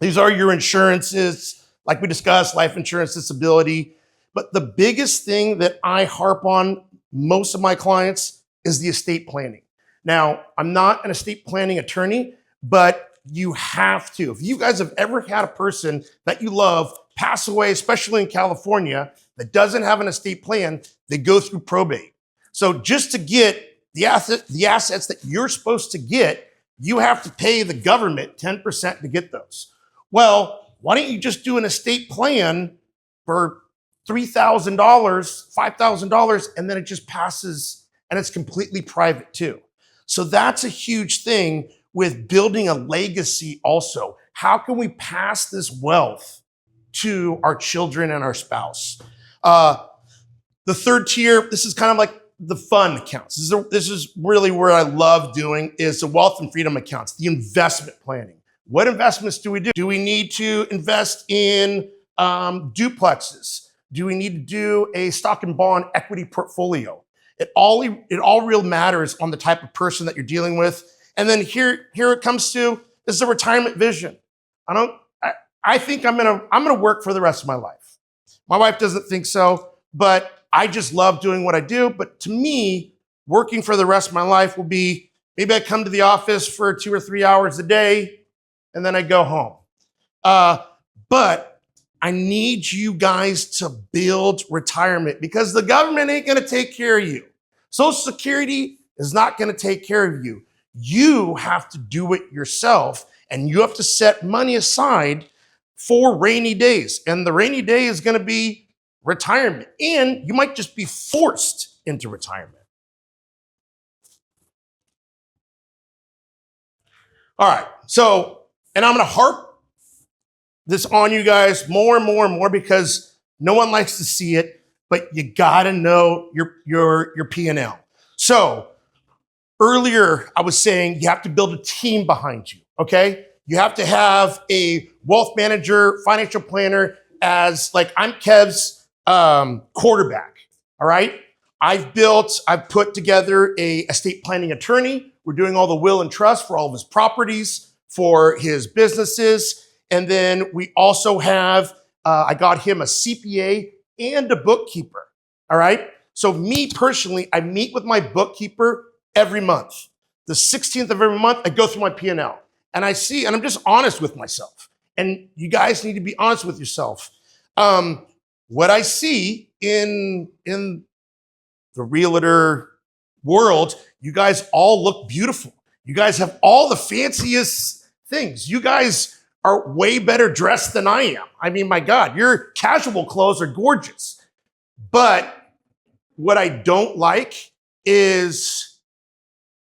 These are your insurances, like we discussed, life insurance, disability. But the biggest thing that I harp on most of my clients is the estate planning. Now, I'm not an estate planning attorney, but you have to. If you guys have ever had a person that you love pass away, especially in California, that doesn't have an estate plan, they go through probate. So just to get the assets that you're supposed to get, you have to pay the government 10% to get those. Well, why don't you just do an estate plan for $3,000, $5,000, and then it just passes and it's completely private too. So that's a huge thing with building a legacy also. How can we pass this wealth to our children and our spouse? The third tier, this is kind of like the fun accounts. This is really where I love doing is the wealth and freedom accounts, the investment planning. What investments do we do? Do we need to invest in duplexes? Do we need to do a stock and bond equity portfolio? It all real matters on the type of person that you're dealing with. And then here it comes to, this is a retirement vision. I think I'm gonna work for the rest of my life. My wife doesn't think so, but I just love doing what I do. But to me, working for the rest of my life will be, maybe I come to the office for 2 or 3 hours a day, and then I go home. But I need you guys to build retirement because the government ain't gonna take care of you. Social Security is not gonna take care of you. You have to do it yourself, and you have to set money aside for rainy days. And the rainy day is gonna be retirement, and you might just be forced into retirement. All right, so, and I'm gonna harp this on you guys more and more and more because no one likes to see it, but you gotta know your P&L. So earlier I was saying you have to build a team behind you, okay? You have to have a wealth manager, financial planner as like I'm Kev's quarterback, all right? I've put together a estate planning attorney. We're doing all the will and trust for all of his properties, for his businesses. And then we also have, I got him a CPA and a bookkeeper, all right? So me personally, I meet with my bookkeeper every month. The 16th of every month, I go through my P&L and I see, and I'm just honest with myself. And you guys need to be honest with yourself. What I see in the realtor world, you guys all look beautiful. You guys have all the fanciest things. You guys are way better dressed than I am. I mean, my God, your casual clothes are gorgeous. But what I don't like is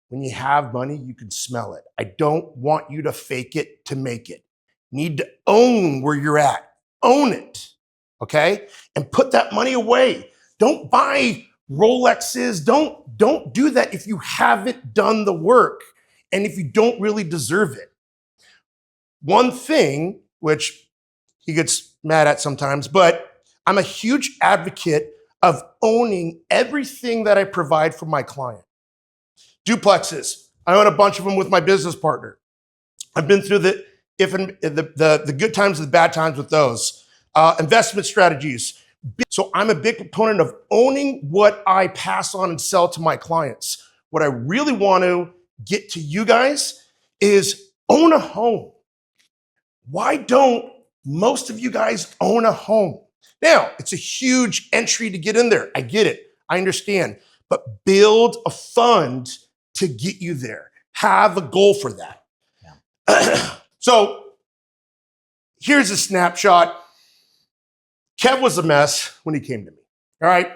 when you have money, you can smell it. I don't want you to fake it to make it. You need to own where you're at. Own it. Okay? And put that money away. Don't buy Rolexes. Don't do that if you haven't done the work and if you don't really deserve it. One thing, which he gets mad at sometimes, but I'm a huge advocate of owning everything that I provide for my client. Duplexes. I own a bunch of them with my business partner. I've been through the good times and the bad times with those. Investment strategies. So I'm a big proponent of owning what I pass on and sell to my clients. What I really want to get to you guys is own a home. Why don't most of you guys own a home? Now, it's a huge entry to get in there. I get it. I understand. But build a fund to get you there. Have a goal for that. Yeah. So here's a snapshot. Kev was a mess when he came to me, all right?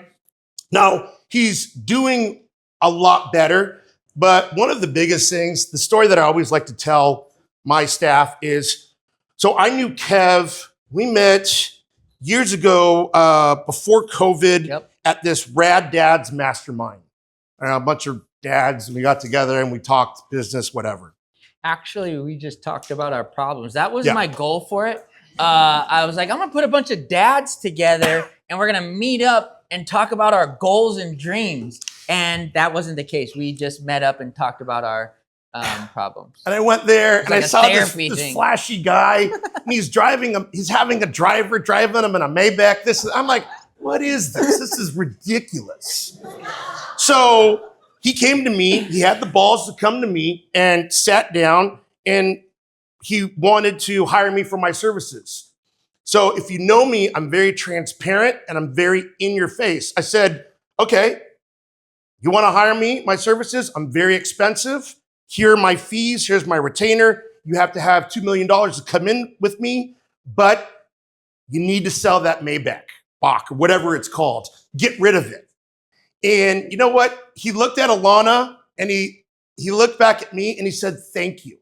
Now, he's doing a lot better, but one of the biggest things, the story that I always like to tell my staff is, so I knew Kev, we met years ago before COVID at this Rad Dads Mastermind. A bunch of dads, and we got together and we talked business, whatever. Actually, we just talked about our problems. That was my goal for it. I was like, I'm gonna put a bunch of dads together and we're gonna meet up and talk about our goals and dreams. And that wasn't the case. We just met up and talked about our problems. And I went there and like I saw this flashy guy. And he's having a driver driving him in a Maybach. I'm like, what is this? This is ridiculous. So he came to me, he had the balls to come to me and sat down, and he wanted to hire me for my services. So if you know me, I'm very transparent and I'm very in your face. I said, okay, you want to hire me, my services? I'm very expensive. Here are my fees. Here's my retainer. You have to have $2 million to come in with me, but you need to sell that Maybach, Bach, or whatever it's called. Get rid of it. And you know what? He looked at Alana and he looked back at me and he said, thank you.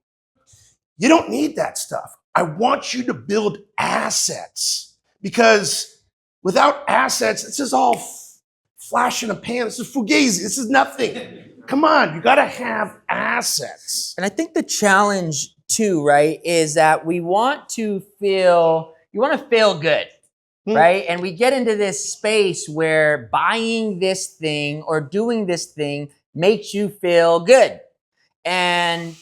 You don't need that stuff. I want you to build assets, because without assets, this is all flash in a pan. This is fugazi. This is nothing. Come on, you got to have assets. And I think the challenge too, right, is that you want to feel good, right? And we get into this space where buying this thing or doing this thing makes you feel good. And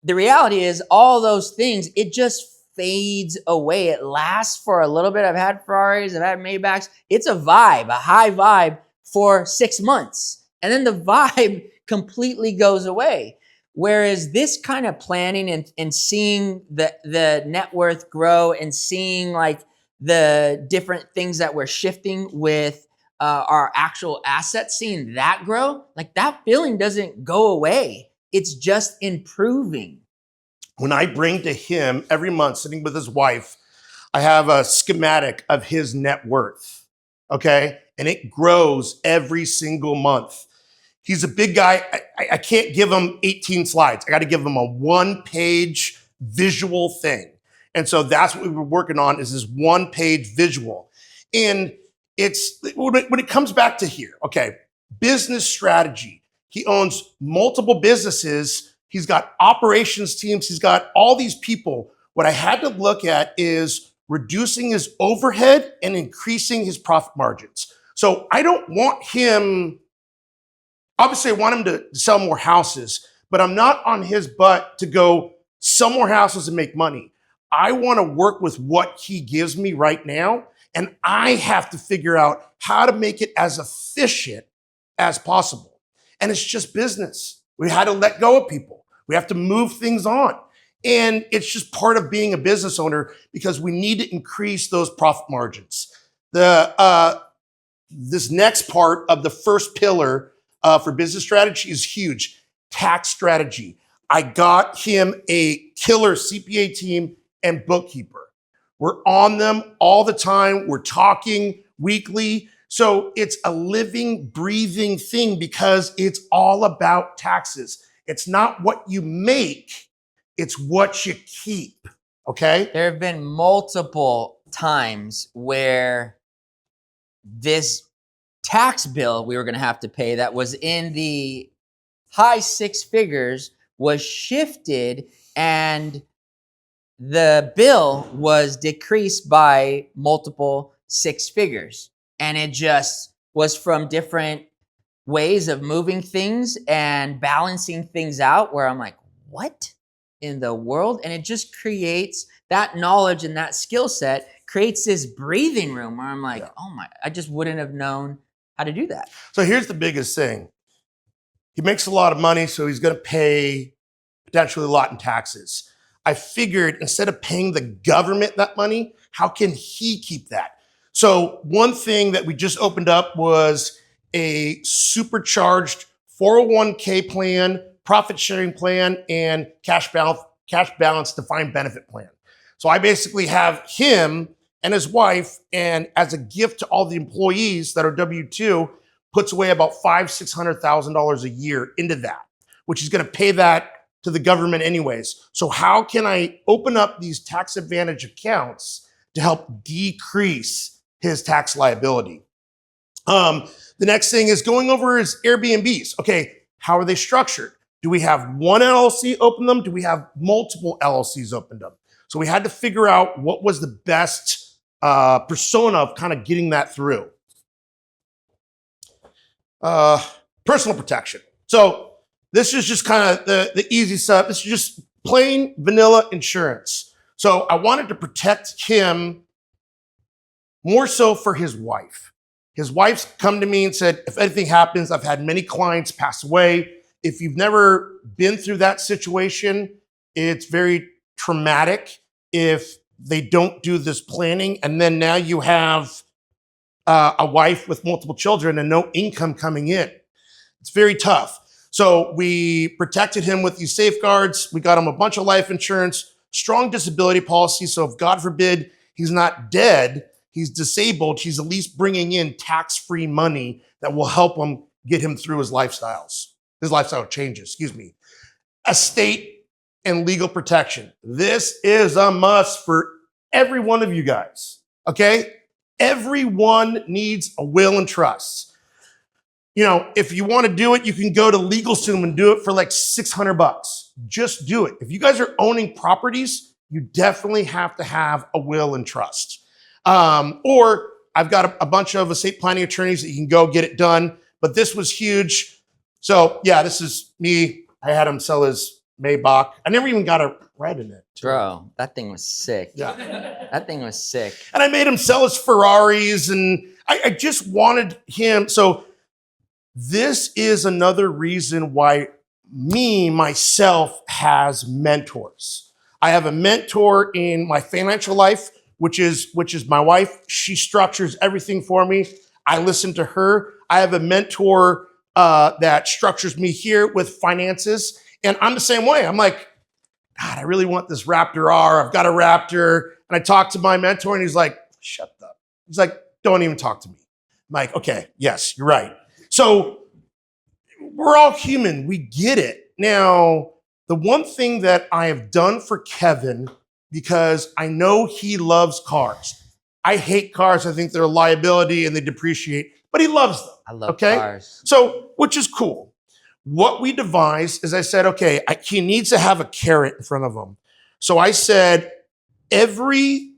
the reality is all those things, it just fades away. It lasts for a little bit. I've had Ferraris, I've had Maybachs. It's a vibe, a high vibe for 6 months. And then the vibe completely goes away. Whereas this kind of planning and seeing the net worth grow and seeing like the different things that we're shifting with our actual assets, seeing that grow, like that feeling doesn't go away. It's just improving. When I bring to him every month, sitting with his wife, I have a schematic of his net worth, okay? And it grows every single month. He's a big guy. I can't give him 18 slides. I got to give him a 1-page visual thing. And so that's what we were working on, is this 1-page visual. And it's, when it comes back to here, okay, business strategy. He owns multiple businesses. He's got operations teams. He's got all these people. What I had to look at is reducing his overhead and increasing his profit margins. So I don't want him, obviously I want him to sell more houses, but I'm not on his butt to go sell more houses and make money. I want to work with what he gives me right now, and I have to figure out how to make it as efficient as possible. And it's just business. We had to let go of people. We have to move things on. And it's just part of being a business owner, because we need to increase those profit margins. This next part of the first pillar for business strategy is huge. Tax strategy. I got him a killer CPA team and bookkeeper. We're on them all the time. We're talking weekly. So it's a living, breathing thing, because it's all about taxes. It's not what you make, it's what you keep, okay? There have been multiple times where this tax bill we were going to have to pay that was in the high 6 figures was shifted, and the bill was decreased by multiple 6 figures. And it just was from different ways of moving things and balancing things out, where I'm like, what in the world? And it just creates that knowledge, and that skill set creates this breathing room where I'm like, oh my, I just wouldn't have known how to do that. So here's the biggest thing. He makes a lot of money, so he's going to pay potentially a lot in taxes. I figured, instead of paying the government that money, how can he keep that? So one thing that we just opened up was a supercharged 401k plan, profit sharing plan, and cash balance defined benefit plan. So I basically have him and his wife, and as a gift to all the employees that are W-2, puts away about $500,000-$600,000 a year into that, which is going to pay that to the government anyways. So how can I open up these tax advantage accounts to help decrease his tax liability? The next thing is going over his Airbnbs. Okay, how are they structured? Do we have one LLC open them? Do we have multiple LLCs open them? So we had to figure out what was the best persona of kind of getting that through. Personal protection. So this is just kind of the easy stuff. This is just plain vanilla insurance. So I wanted to protect him more so for his wife. His wife's come to me and said, if anything happens, I've had many clients pass away. If you've never been through that situation, it's very traumatic if they don't do this planning. And then now you have a wife with multiple children and no income coming in. It's very tough. So we protected him with these safeguards. We got him a bunch of life insurance, strong disability policy. So if God forbid he's not dead, he's disabled, he's at least bringing in tax-free money that will help him get him through his lifestyle changes, Estate and legal protection. This is a must for every one of you guys, okay? Everyone needs a will and trust. If you want to do it, you can go to LegalZoom and do it for like $600. Just do it. If you guys are owning properties, you definitely have to have a will and trust. Or I've got a bunch of estate planning attorneys that you can go get it done, but this was huge. So yeah, this is me. I had him sell his Maybach. I never even got a red in it. Bro, that thing was sick. Yeah. That thing was sick. And I made him sell his Ferraris, and I just wanted him. So this is another reason why myself has mentors. I have a mentor in my financial life, which is my wife. She structures everything for me. I listen to her. I have a mentor that structures me here with finances. And I'm the same way. I'm like, God, I really want this Raptor R. I've got a Raptor. And I talk to my mentor and he's like, shut up. He's like, don't even talk to me. I'm like, okay, yes, you're right. So we're all human. We get it. Now, the one thing that I have done for Keven, because I know he loves cars. I hate cars. I think they're a liability and they depreciate, but he loves them. I love cars. So, which is cool. What we devised is I said, okay, he needs to have a carrot in front of him. So I said, every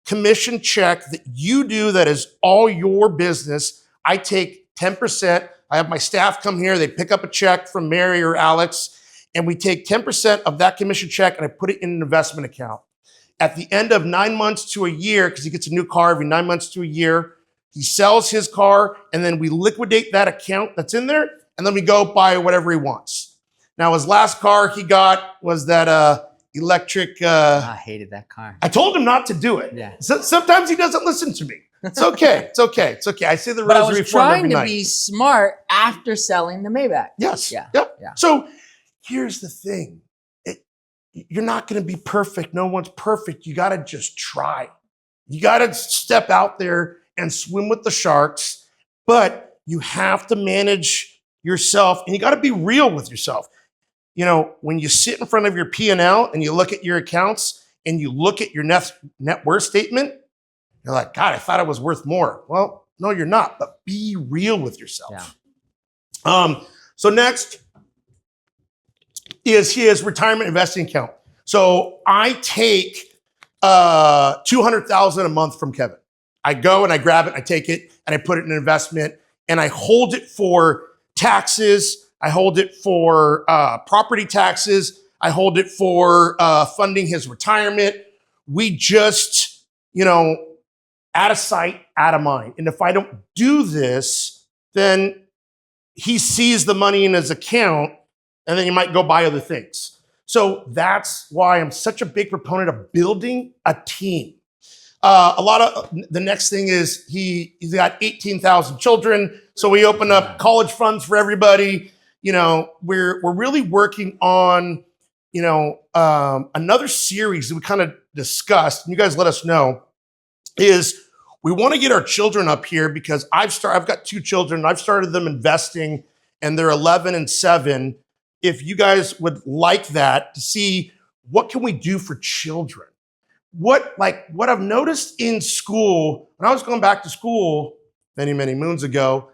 commission check that you do that is all your business, I take 10%. I have my staff come here. They pick up a check from Mary or Alex, and we take 10% of that commission check and I put it in an investment account. At the end of 9 months to a year, because he gets a new car every 9 months to a year, he sells his car, and then we liquidate that account that's in there, and then we go buy whatever he wants. Now, his last car he got was that electric. I hated that car. I told him not to do it. Yeah. So, sometimes he doesn't listen to me. It's okay. It's okay. It's okay. I say the But I rosary was for him every trying to night. be smart after selling the Maybach. Yes. Yeah. Yep. Yeah. So here's the thing. You're not going to be perfect. No one's perfect. You got to just try. You got to step out there and swim with the sharks, but you have to manage yourself and you got to be real with yourself. When you sit in front of your P&L and you look at your accounts and you look at your net worth statement, you're like, God, I thought I was worth more. Well, no, you're not, but be real with yourself. Yeah. So next is his retirement investing account. So I take $200,000 a month from Keven. I go and I grab it, I take it, and I put it in an investment, and I hold it for taxes. I hold it for property taxes. I hold it for funding his retirement. We just, out of sight, out of mind. And if I don't do this, then he sees the money in his account, and then he might go buy other things. So that's why I'm such a big proponent of building a team. The next thing is he's got 18,000 children. So we open up college funds for everybody. We're really working on, another series that we kind of discussed, and you guys let us know, is we want to get our children up here because I've got 2 children. I've started them investing and they're 11 and 7. If you guys would like that, to see what can we do for children? What I've noticed in school, when I was going back to school many, many moons ago,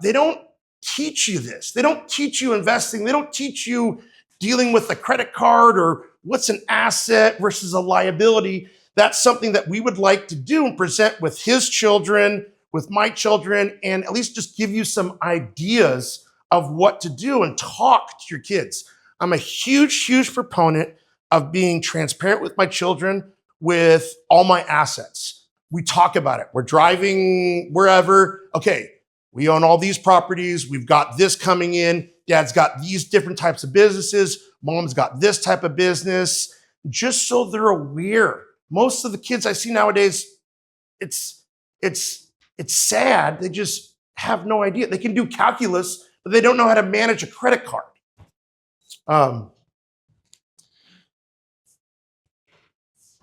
they don't teach you this. They don't teach you investing. They don't teach you dealing with a credit card or what's an asset versus a liability. That's something that we would like to do and present with his children, with my children, and at least just give you some ideas of what to do and talk to your kids. I'm a huge, huge proponent of being transparent with my children with all my assets. we talk about it. We're driving wherever. Okay, we own all these properties. We've got this coming in. Dad's got these different types of businesses. Mom's got this type of business. Just so they're aware. Most of the kids I see nowadays, it's sad. They just have no idea. They can do calculus, but they don't know how to manage a credit card.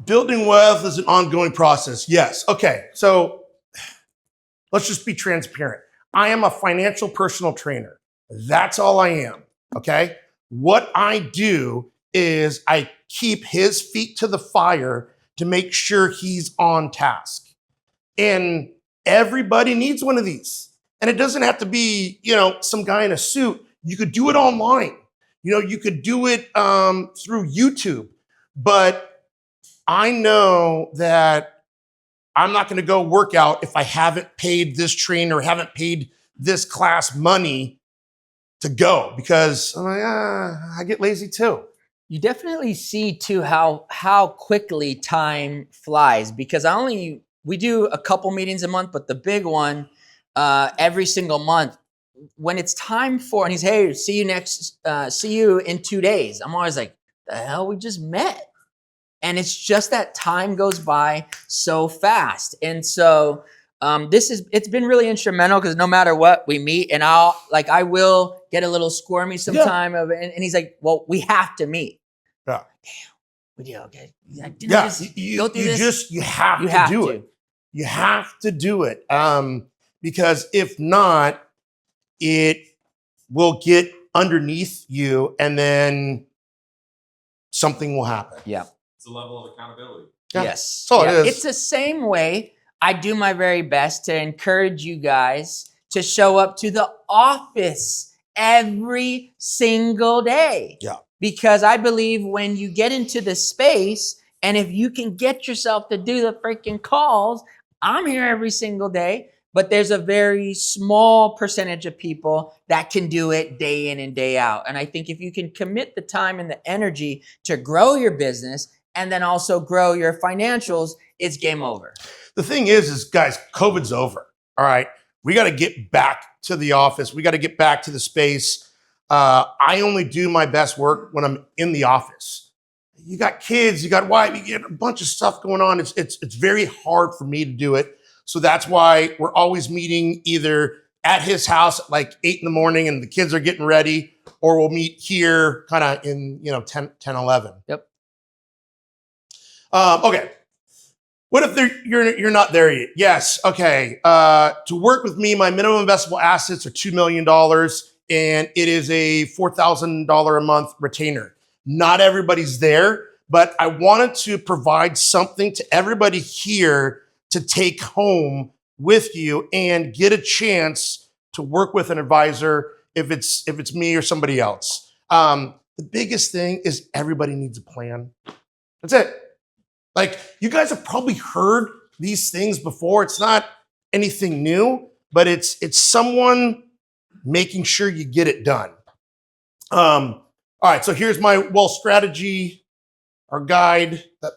Building wealth is an ongoing process. Yes. Okay. So let's just be transparent. I am a financial personal trainer. That's all I am. Okay. What I do is I keep his feet to the fire to make sure he's on task. And everybody needs one of these. And it doesn't have to be, some guy in a suit. You could do it online. You could do it through YouTube. But I know that I'm not going to go work out if I haven't paid this trainer, haven't paid this class money to go, because I'm like, I get lazy too. You definitely see too how quickly time flies, because we do a couple meetings a month, but the big one every single month, when it's time for, and he's, hey, see you in 2 days. I'm always like, the hell, we just met. And it's just that time goes by so fast. And so it's been really instrumental, because no matter what, we meet, and I will get a little squirmy sometime and he's like, well, we have to meet. Yeah. Damn, we do. Okay. You have to do it. You have to do it. Because if not, it will get underneath you, and then something will happen. Yeah. It's a level of accountability. Yeah. Yes. That's all it is. It's the same way I do my very best to encourage you guys to show up to the office every single day. Yeah. Because I believe when you get into the space, and if you can get yourself to do the freaking calls, I'm here every single day, but there's a very small percentage of people that can do it day in and day out. And I think if you can commit the time and the energy to grow your business and then also grow your financials, it's game over. The thing is guys, COVID's over. All right. We got to get back to the office. We got to get back to the space. I only do my best work when I'm in the office. You got kids, you got wife, you get a bunch of stuff going on. It's very hard for me to do it. So that's why we're always meeting either at his house at like 8 in the morning and the kids are getting ready, or we'll meet here kind of in, 10, 11. Yep. Okay. What if you're not there yet? Yes. Okay. To work with me, my minimum investable assets are $2 million, and it is a $4,000 a month retainer. Not everybody's there, but I wanted to provide something to everybody here to take home with you and get a chance to work with an advisor if it's me or somebody else. The biggest thing is everybody needs a plan. That's it. Like, you guys have probably heard these things before. It's not anything new, but it's someone making sure you get it done. All right, so here's my wealth strategy, our guide that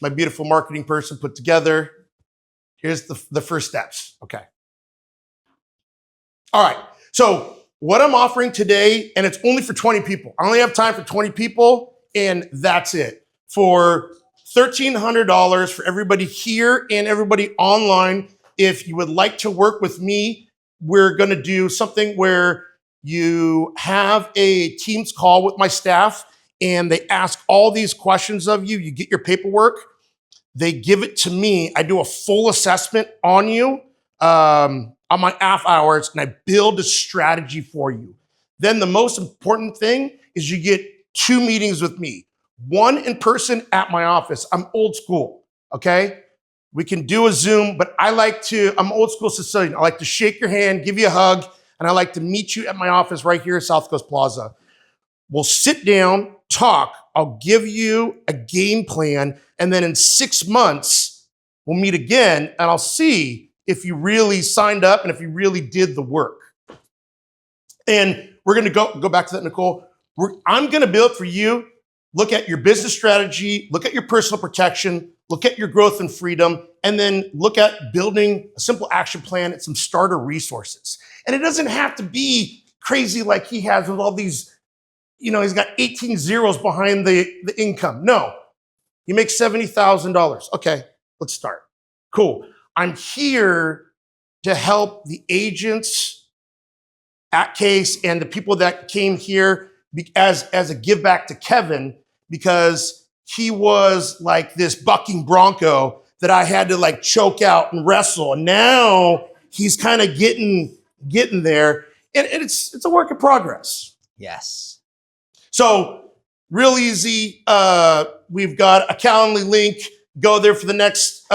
my beautiful marketing person put together. Here's the first steps. Okay. All right, so what I'm offering today, and it's only for 20 people. I only have time for 20 people, and that's it. For $1,300 for everybody here and everybody online. If you would like to work with me, we're going to do something where you have a Teams call with my staff, and they ask all these questions of you. You get your paperwork. They give it to me. I do a full assessment on you on my off hours, and I build a strategy for you. Then the most important thing is you get 2 meetings with me. 1 in person at my office. I'm old school, okay? We can do a Zoom, but I'm old school Sicilian. I like to shake your hand, give you a hug, and I like to meet you at my office right here at South Coast Plaza. We'll sit down, talk. I'll give you a game plan, and then in 6 months, we'll meet again, and I'll see if you really signed up and if you really did the work. And we're gonna go back to that, Nicole. I'm gonna build for you. Look at your business strategy, look at your personal protection, look at your growth and freedom, and then look at building a simple action plan and some starter resources. And it doesn't have to be crazy like he has with all these, he's got 18 zeros behind the income. No, you make $70,000. Okay, let's start. Cool. I'm here to help the agents at KASE and the people that came here as a give back to Keven, because he was like this bucking bronco that I had to like choke out and wrestle. And now he's kind of getting there. And it's a work in progress. Yes. So real easy. We've got a Calendly link. Go there for the next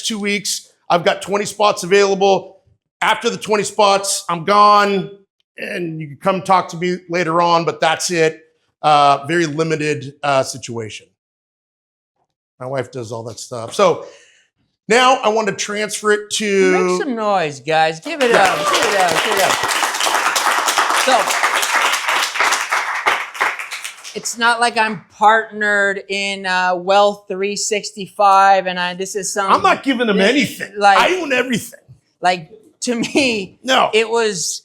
2 weeks. I've got 20 spots available. After the 20 spots, I'm gone, and you can come talk to me later on, but that's it. Very limited situation. My wife does all that stuff. So now I want to transfer it to... Make some noise, guys. Give it up. Give it up. Give it up. So it's not like I'm partnered in Wealth 365, and this is some... I'm not giving them anything. I own everything. Like, to me, no, it was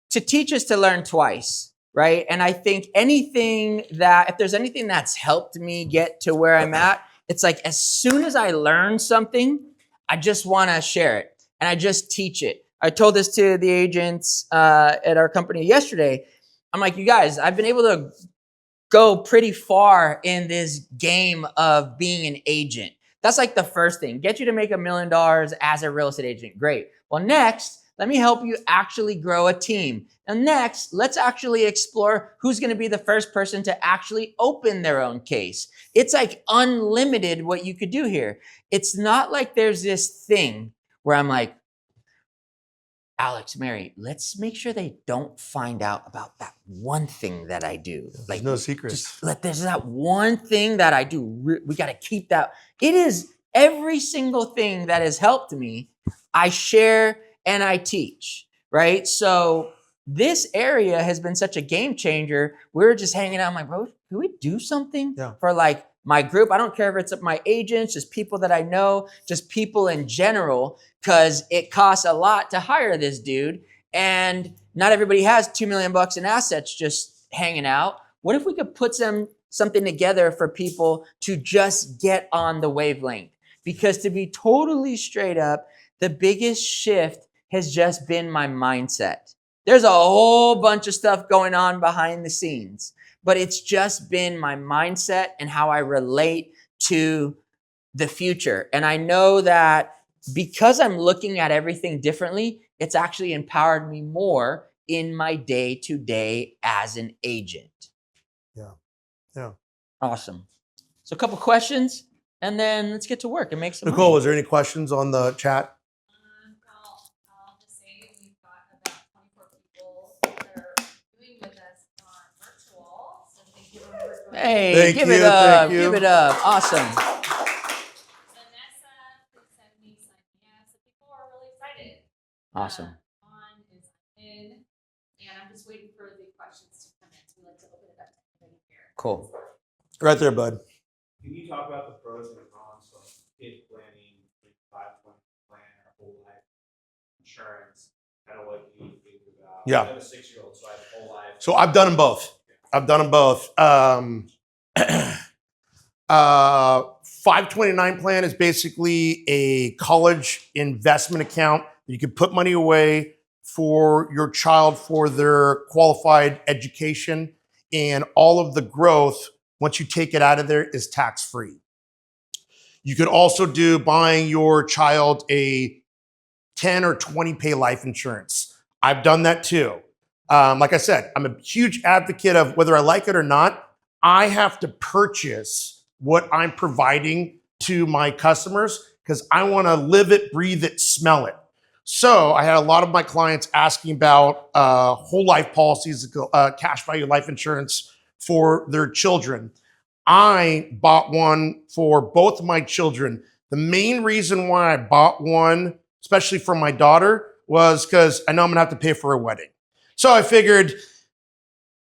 to teach us to learn twice, right? And I think if there's anything that's helped me get to where I'm at, it's like as soon as I learn something, I just want to share it and I just teach it. I told this to the agents at our company yesterday. I'm like, you guys, I've been able to go pretty far in this game of being an agent. That's like the first thing. Get you to make $1 million as a real estate agent. Great. Well, next, let me help you actually grow a team. And next, let's actually explore who's going to be the first person to actually open their own case. It's like unlimited what you could do here. It's not like there's this thing where I'm like, Alex, Mary, let's make sure they don't find out about that one thing that I do. There's no secrets. There's that one thing that I do. We got to keep that. It is every single thing that has helped me. I share and I teach, right? So this area has been such a game changer. We were just hanging out. I'm like, bro, can we do something for like my group? I don't care if it's my agents, just people that I know, just people in general, because it costs a lot to hire this dude. And not everybody has $2 million in assets just hanging out. What if we could put something together for people to just get on the wavelength? Because to be totally straight up, the biggest shift has just been my mindset. There's a whole bunch of stuff going on behind the scenes, but it's just been my mindset and how I relate to the future. And I know that because I'm looking at everything differently, it's actually empowered me more in my day-to-day as an agent. Yeah. Awesome. So a couple questions, and then let's get to work and make some Nicole, money. was there any questions on the chat? I'll just say we've got about 24 people that are doing with us on virtual. So thank you everyone for joining. Hey, Thank give you, it up. thank you. Give it up. Awesome. Vanessa, please send me some yes. So people are really excited. Awesome. On is in, and I'm just waiting for the questions to come in. So we like to open it up to everybody here. Cool. Right there, bud. Can you talk about the pros and cons of kid planning, 5-20 plan, or whole life insurance? Kind of what you think about. Yeah. I have a 6-year-old, so I have a whole life. So I've done them both. 529 plan is basically a college investment account that you can put money away for your child for their qualified education, and all of the growth, once you take it out of there, is tax-free. You could also do buying your child a 10 or 20 pay life insurance. I've done that too. Like I said, I'm a huge advocate of whether I like it or not, I have to purchase what I'm providing to my customers because I want to live it, breathe it, smell it. So I had a lot of my clients asking about whole life policies, cash value life insurance for their children. I bought one for both of my children. The main reason why I bought one, especially for my daughter, was because I know I'm gonna have to pay for her wedding. So I figured,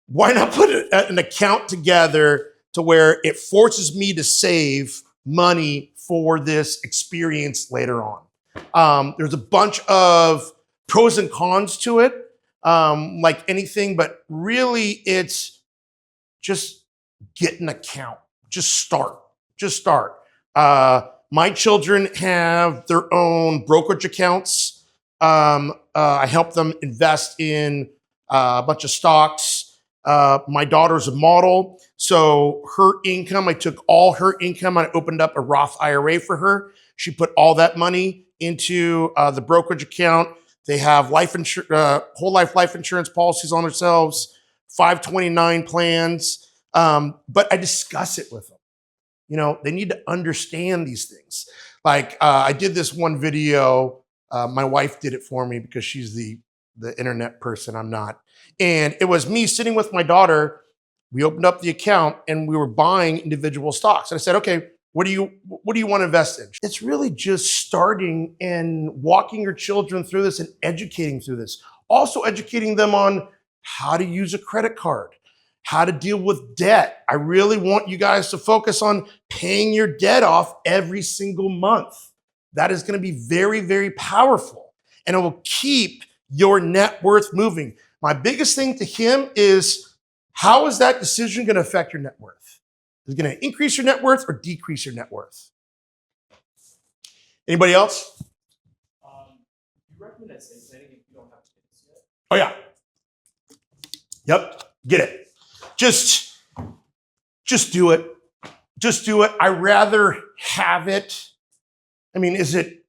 why not put an account together to where it forces me to save money for this experience later on. There's a bunch of pros and cons to it, like anything, but really it's just get an account. Just start. Just start. My children have their own brokerage accounts. I help them invest in a bunch of stocks. My daughter's a model, so her income, I took all her income and I opened up a Roth IRA for her. She put all that money into the brokerage account. They have whole life insurance policies on themselves, 529 plans. But I discuss it with them. You know, they need to understand these things. Like I did this one video. My wife did it for me because she's the internet person. I'm not. And it was me sitting with my daughter. We opened up the account and we were buying individual stocks. And I said, okay, what do you want to invest in? It's really just starting and walking your children through this and educating through this. Also educating them on how to use a credit card, how to deal with debt. I really want you guys to focus on paying your debt off every single month. That is going to be very, very powerful, and it will keep your net worth moving. My biggest thing to him is, how is that decision going to affect your net worth? Is it going to increase your net worth or decrease your net worth? Anybody else? You recommend estate planning if you don't have kids yet? Oh yeah. Yep. Get it. Just do it. Just do it. I rather have it. I mean, is it,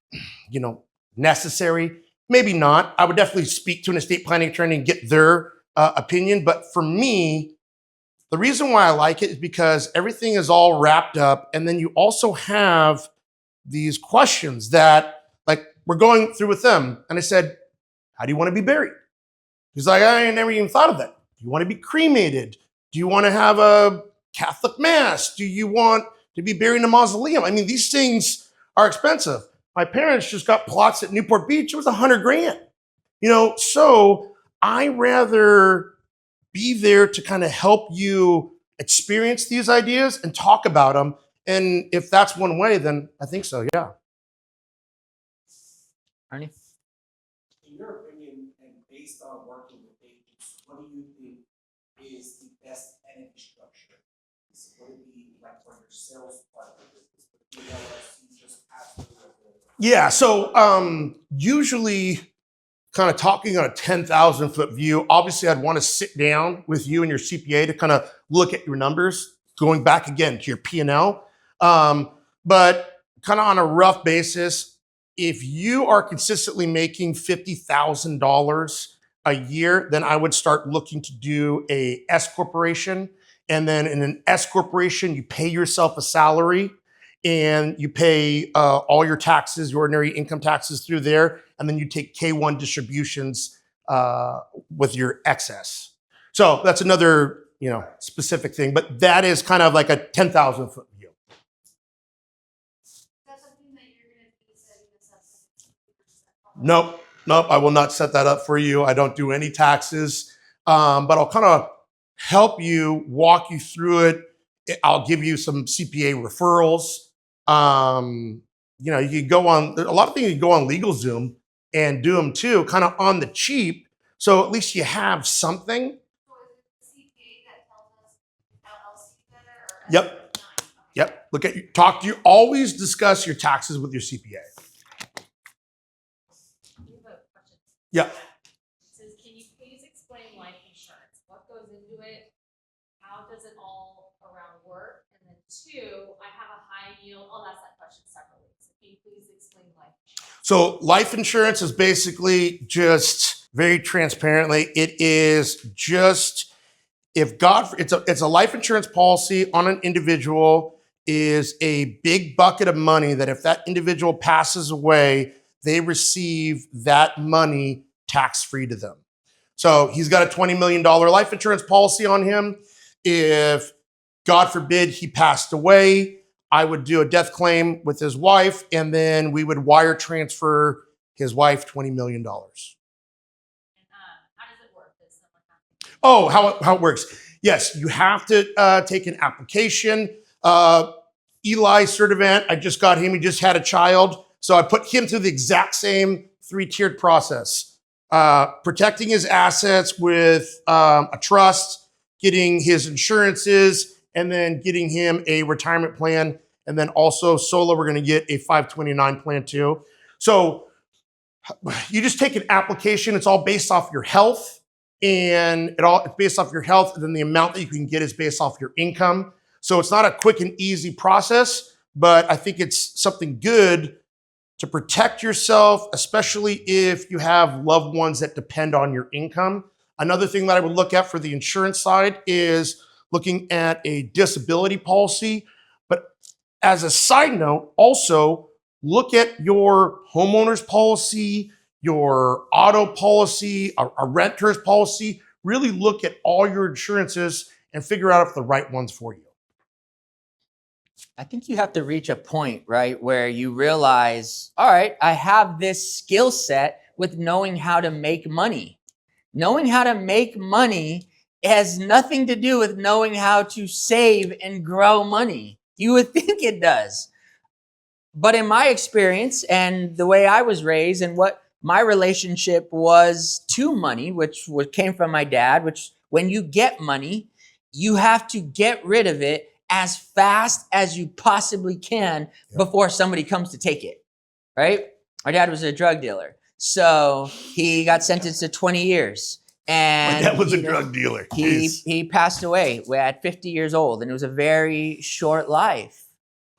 necessary? Maybe not. I would definitely speak to an estate planning attorney and get their opinion. But for me, the reason why I like it is because everything is all wrapped up. And then you also have these questions that, like, we're going through with them. And I said, how do you want to be buried? He's like, I never even thought of that. Do you want to be cremated? Do you want to have a Catholic mass? Do you want to be buried in a mausoleum? I mean, these things are expensive. My parents just got plots at Newport Beach. It was $100,000. So I rather be there to kind of help you experience these ideas and talk about them. And if that's one way, then I think so, yeah. Ernie? In your opinion, and based on working with agents, what do you think is the best entity structure? Would it be like for your sales part of the business? Would it be LLC just pass through Yeah, so usually kind of talking on a 10,000 foot view, obviously I'd want to sit down with you and your CPA to kind of look at your numbers, going back again to your P&L. But kind of on a rough basis, if you are consistently making $50,000 a year, then I would start looking to do a S corporation. And then in an S corporation, you pay yourself a salary and you pay all your taxes, your ordinary income taxes through there. And then you take K1 distributions with your excess. So that's another, specific thing, but that is kind of like a 10,000 foot view. Is that something that you're going to be setting this up? Nope, I will not set that up for you. I don't do any taxes, but I'll kind of help you, walk you through it. I'll give you some CPA referrals. You can go on, a lot of things you can go on LegalZoom and do them too, kind of on the cheap. So at least you have something. So is it the CPA that tells us LLC better or Yep. Yep. Talk to you. Always discuss your taxes with your CPA. We have a question. Yeah. It says, can you please explain life insurance? What goes into it? How does it all around work? And then two, I have a high yield. I'll ask that question separately. So can you please explain life insurance? So life insurance is basically just very transparently, it is just, it's a life insurance policy on an individual, is a big bucket of money that if that individual passes away, they receive that money tax-free to them. So he's got a $20 million life insurance policy on him. If, God forbid, he passed away, I would do a death claim with his wife, and then we would wire transfer his wife $20 million. And how does it work? Does someone have to? Oh, how it works. yes, you have to take an application. Eli Stirdivant, I just got him. He just had a child. So I put him through the exact same 3-tiered process. Protecting his assets with a trust, getting his insurances, and then getting him a retirement plan. And then also solo, we're going to get a 529 plan too. So you just take an application. It's all based off your health, and it's based off your health. And then the amount that you can get is based off your income. So it's not a quick and easy process, but I think it's something good to protect yourself, especially if you have loved ones that depend on your income. Another thing that I would look at for the insurance side is looking at a disability policy. But as a side note, also look at your homeowner's policy, your auto policy, a renter's policy. Really look at all your insurances and figure out if the right one's for you. I think you have to reach a point, right, where you realize, all right, I have this skill set with knowing how to make money. Knowing how to make money has nothing to do with knowing how to save and grow money. You would think it does. But in my experience and the way I was raised and what my relationship was to money, which came from my dad, which when you get money, you have to get rid of it as fast as you possibly can before somebody comes to take it, right? My dad was a drug dealer. So he got sentenced to 20 years. And My dad was a drug dealer. He passed away at 50 years old, and it was a very short life.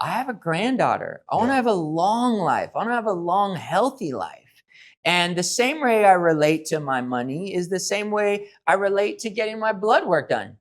I have a granddaughter. I want to have a long life. I want to have a long, healthy life. And the same way I relate to my money is the same way I relate to getting my blood work done.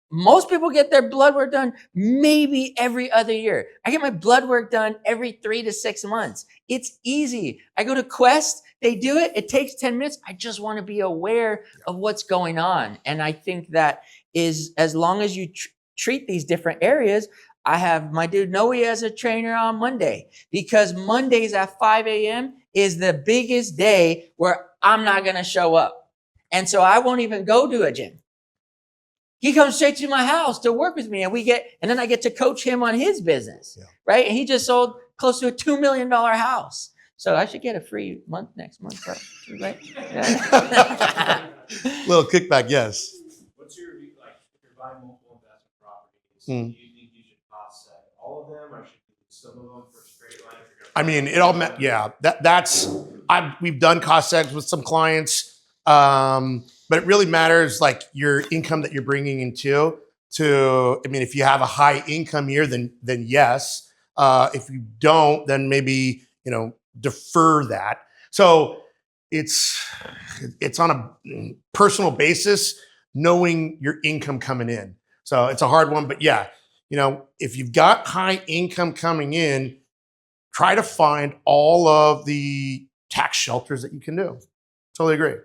Most people get their blood work done maybe every other year. I get my blood work done every 3 to 6 months. It's easy. I go to Quest, they do it. It takes 10 minutes. I just want to be aware of what's going on. And I think that is, as long as you treat these different areas, I have my dude Noe as a trainer on Monday, because Mondays at 5 a.m. is the biggest day where I'm not going to show up. And so I won't even go to a gym. He comes straight to my house to work with me, and then I get to coach him on his business, right? And he just sold close to a $2 million house. So I should get a free month next month, right? Yeah. Little kickback, yes. What's your view, like, if you're buying multiple investment properties, do you think you should cost set all of them, or should you do some of them for straight line? I mean, it all, we've done cost segs with some clients, but it really matters, like, your income that you're bringing into. I mean, if you have a high income year, then yes. If you don't, then maybe, defer that. So it's on a personal basis, knowing your income coming in. So it's a hard one, but yeah, if you've got high income coming in, try to find all of the tax shelters that you can do. Totally agree.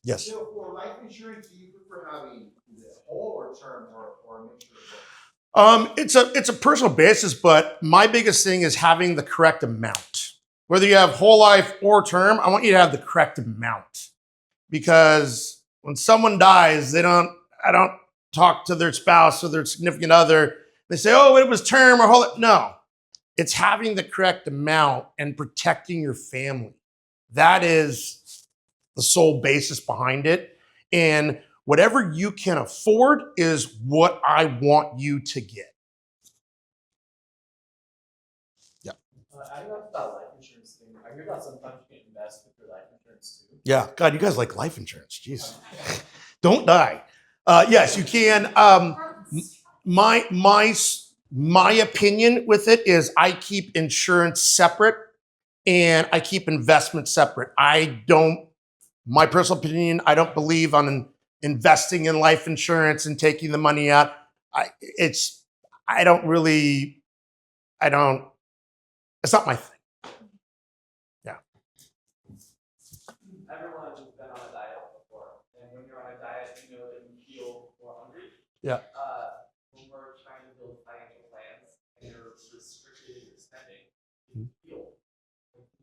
Yes. So for life insurance, do you prefer having the whole or term or a mixture of both? It's a personal basis, but my biggest thing is having the correct amount. Whether you have whole life or term, I want you to have the correct amount, because when someone dies, I don't talk to their spouse or their significant other. They say, "Oh, it was term or whole." No, it's having the correct amount and protecting your family. That is the sole basis behind it. And whatever you can afford is what I want you to get. Yeah. I know about life insurance thing. I hear that sometimes you can invest with your life insurance too. Yeah. God, you guys like life insurance. Jeez. Don't die. Yes, you can. My opinion with it is I keep insurance separate and I keep investment separate. My personal opinion, I don't believe on investing in life insurance and taking the money out. It's not my thing. Yeah. Everyone has been on a diet before, and when you're on a diet, that you feel more hungry. Yeah. When we're trying to build financial plans and you're restricted in your spending, you feel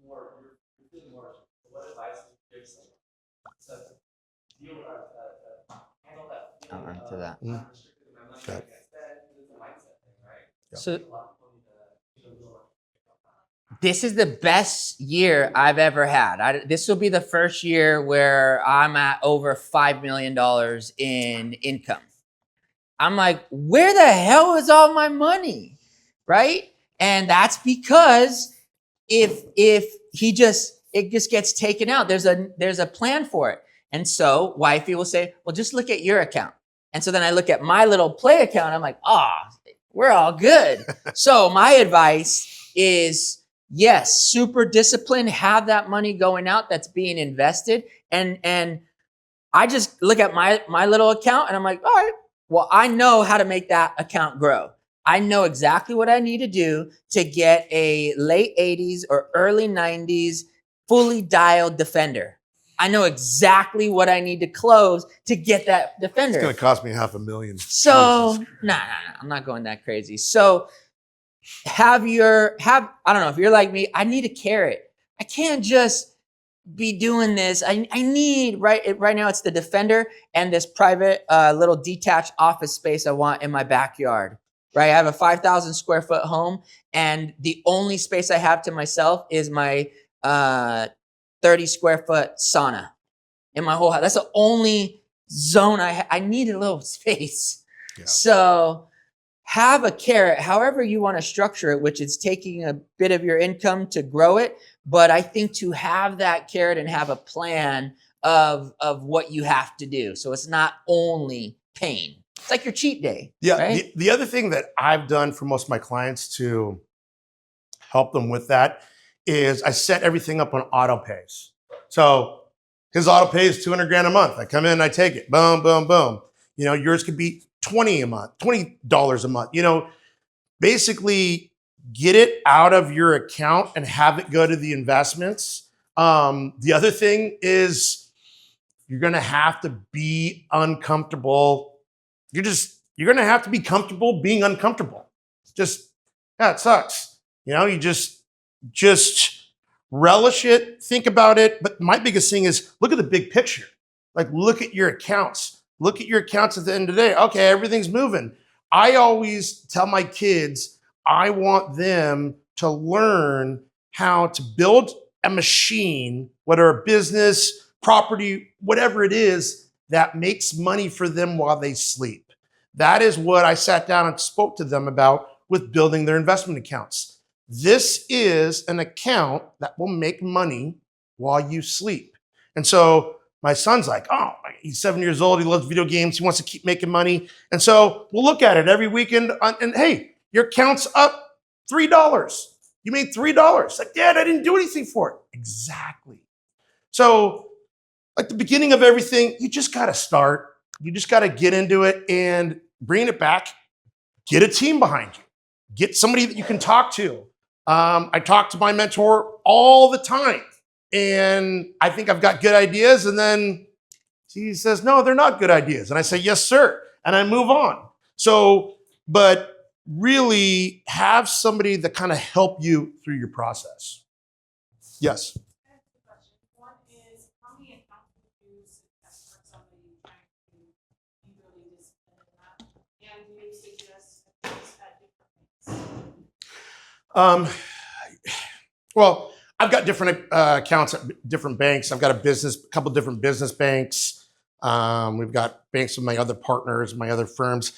more. You're feeling more. What advice would you give someone to handle that feeling to that. I'm restricted in my money, Yeah. like I said, it's a mindset thing, right? Yeah. So A lot of people need to realize. this is the best year I've ever had. This will be the first year where I'm at over $5 million in income. I'm like, where the hell is all my money? Right? And that's because if it just gets taken out, there's a plan for it. And so wifey will say, well, just look at your account. And so then I look at my little play account. I'm like, we're all good. So my advice is, yes, super disciplined, have that money going out that's being invested. And I just look at my little account and I'm like, all right, well, I know how to make that account grow. I know exactly what I need to do to get a late 80s or early 90s fully dialed Defender. I know exactly what I need to close to get that Defender. It's going to cost me $500,000. So, Jesus. nah, I'm not going that crazy. So I don't know, if you're like me, I need a carrot. I can't just be doing this. I need, right now it's the Defender and this private little detached office space I want in my backyard, right? I have a 5,000 square foot home and the only space I have to myself is my 30 square foot sauna in my whole house. That's the only zone I need a little space. Yeah. So have a carrot, however you want to structure it, which is taking a bit of your income to grow it. But I think to have that carrot and have a plan of what you have to do. So it's not only pain. It's like your cheat day. Yeah. Right? The other thing that I've done for most of my clients to help them with that is I set everything up on auto pays. So his auto pay is 200 grand a month. I come in, I take it, boom, boom, boom. You know, yours could be $20 a month. You know, basically get it out of your account and have it go to the investments. The other thing is you're going to have to be uncomfortable. You're going to have to be comfortable being uncomfortable. It sucks. You know, you just relish it, think about it. But my biggest thing is look at the big picture. Like look at your accounts. Look at your accounts at the end of the day. Okay, everything's moving. I always tell my kids, I want them to learn how to build a machine, whether a business, property, whatever it is, that makes money for them while they sleep. That is what I sat down and spoke to them about with building their investment accounts. This is an account that will make money while you sleep. And so my son's like, oh, he's 7 years old. He loves video games. He wants to keep making money. And so we'll look at it every weekend. And hey, your account's up $3. You made $3. Like, Dad, I didn't do anything for it. Exactly. So at the beginning of everything, you just got to start. You just got to get into it and bring it back. Get a team behind you. Get somebody that you can talk to. I talk to my mentor all the time. And I think I've got good ideas. And then he says, no, they're not good ideas. And I say, yes, sir. And I move on. So, but really have somebody that kind of help you through your process. Yes. I have two questions. One is, how many accounts would you suggest for somebody trying to be really disciplined in that? And do you suggest accounts at different rates? Well, I've got different accounts at different banks. I've got a couple different business banks. We've got banks with my other partners, my other firms.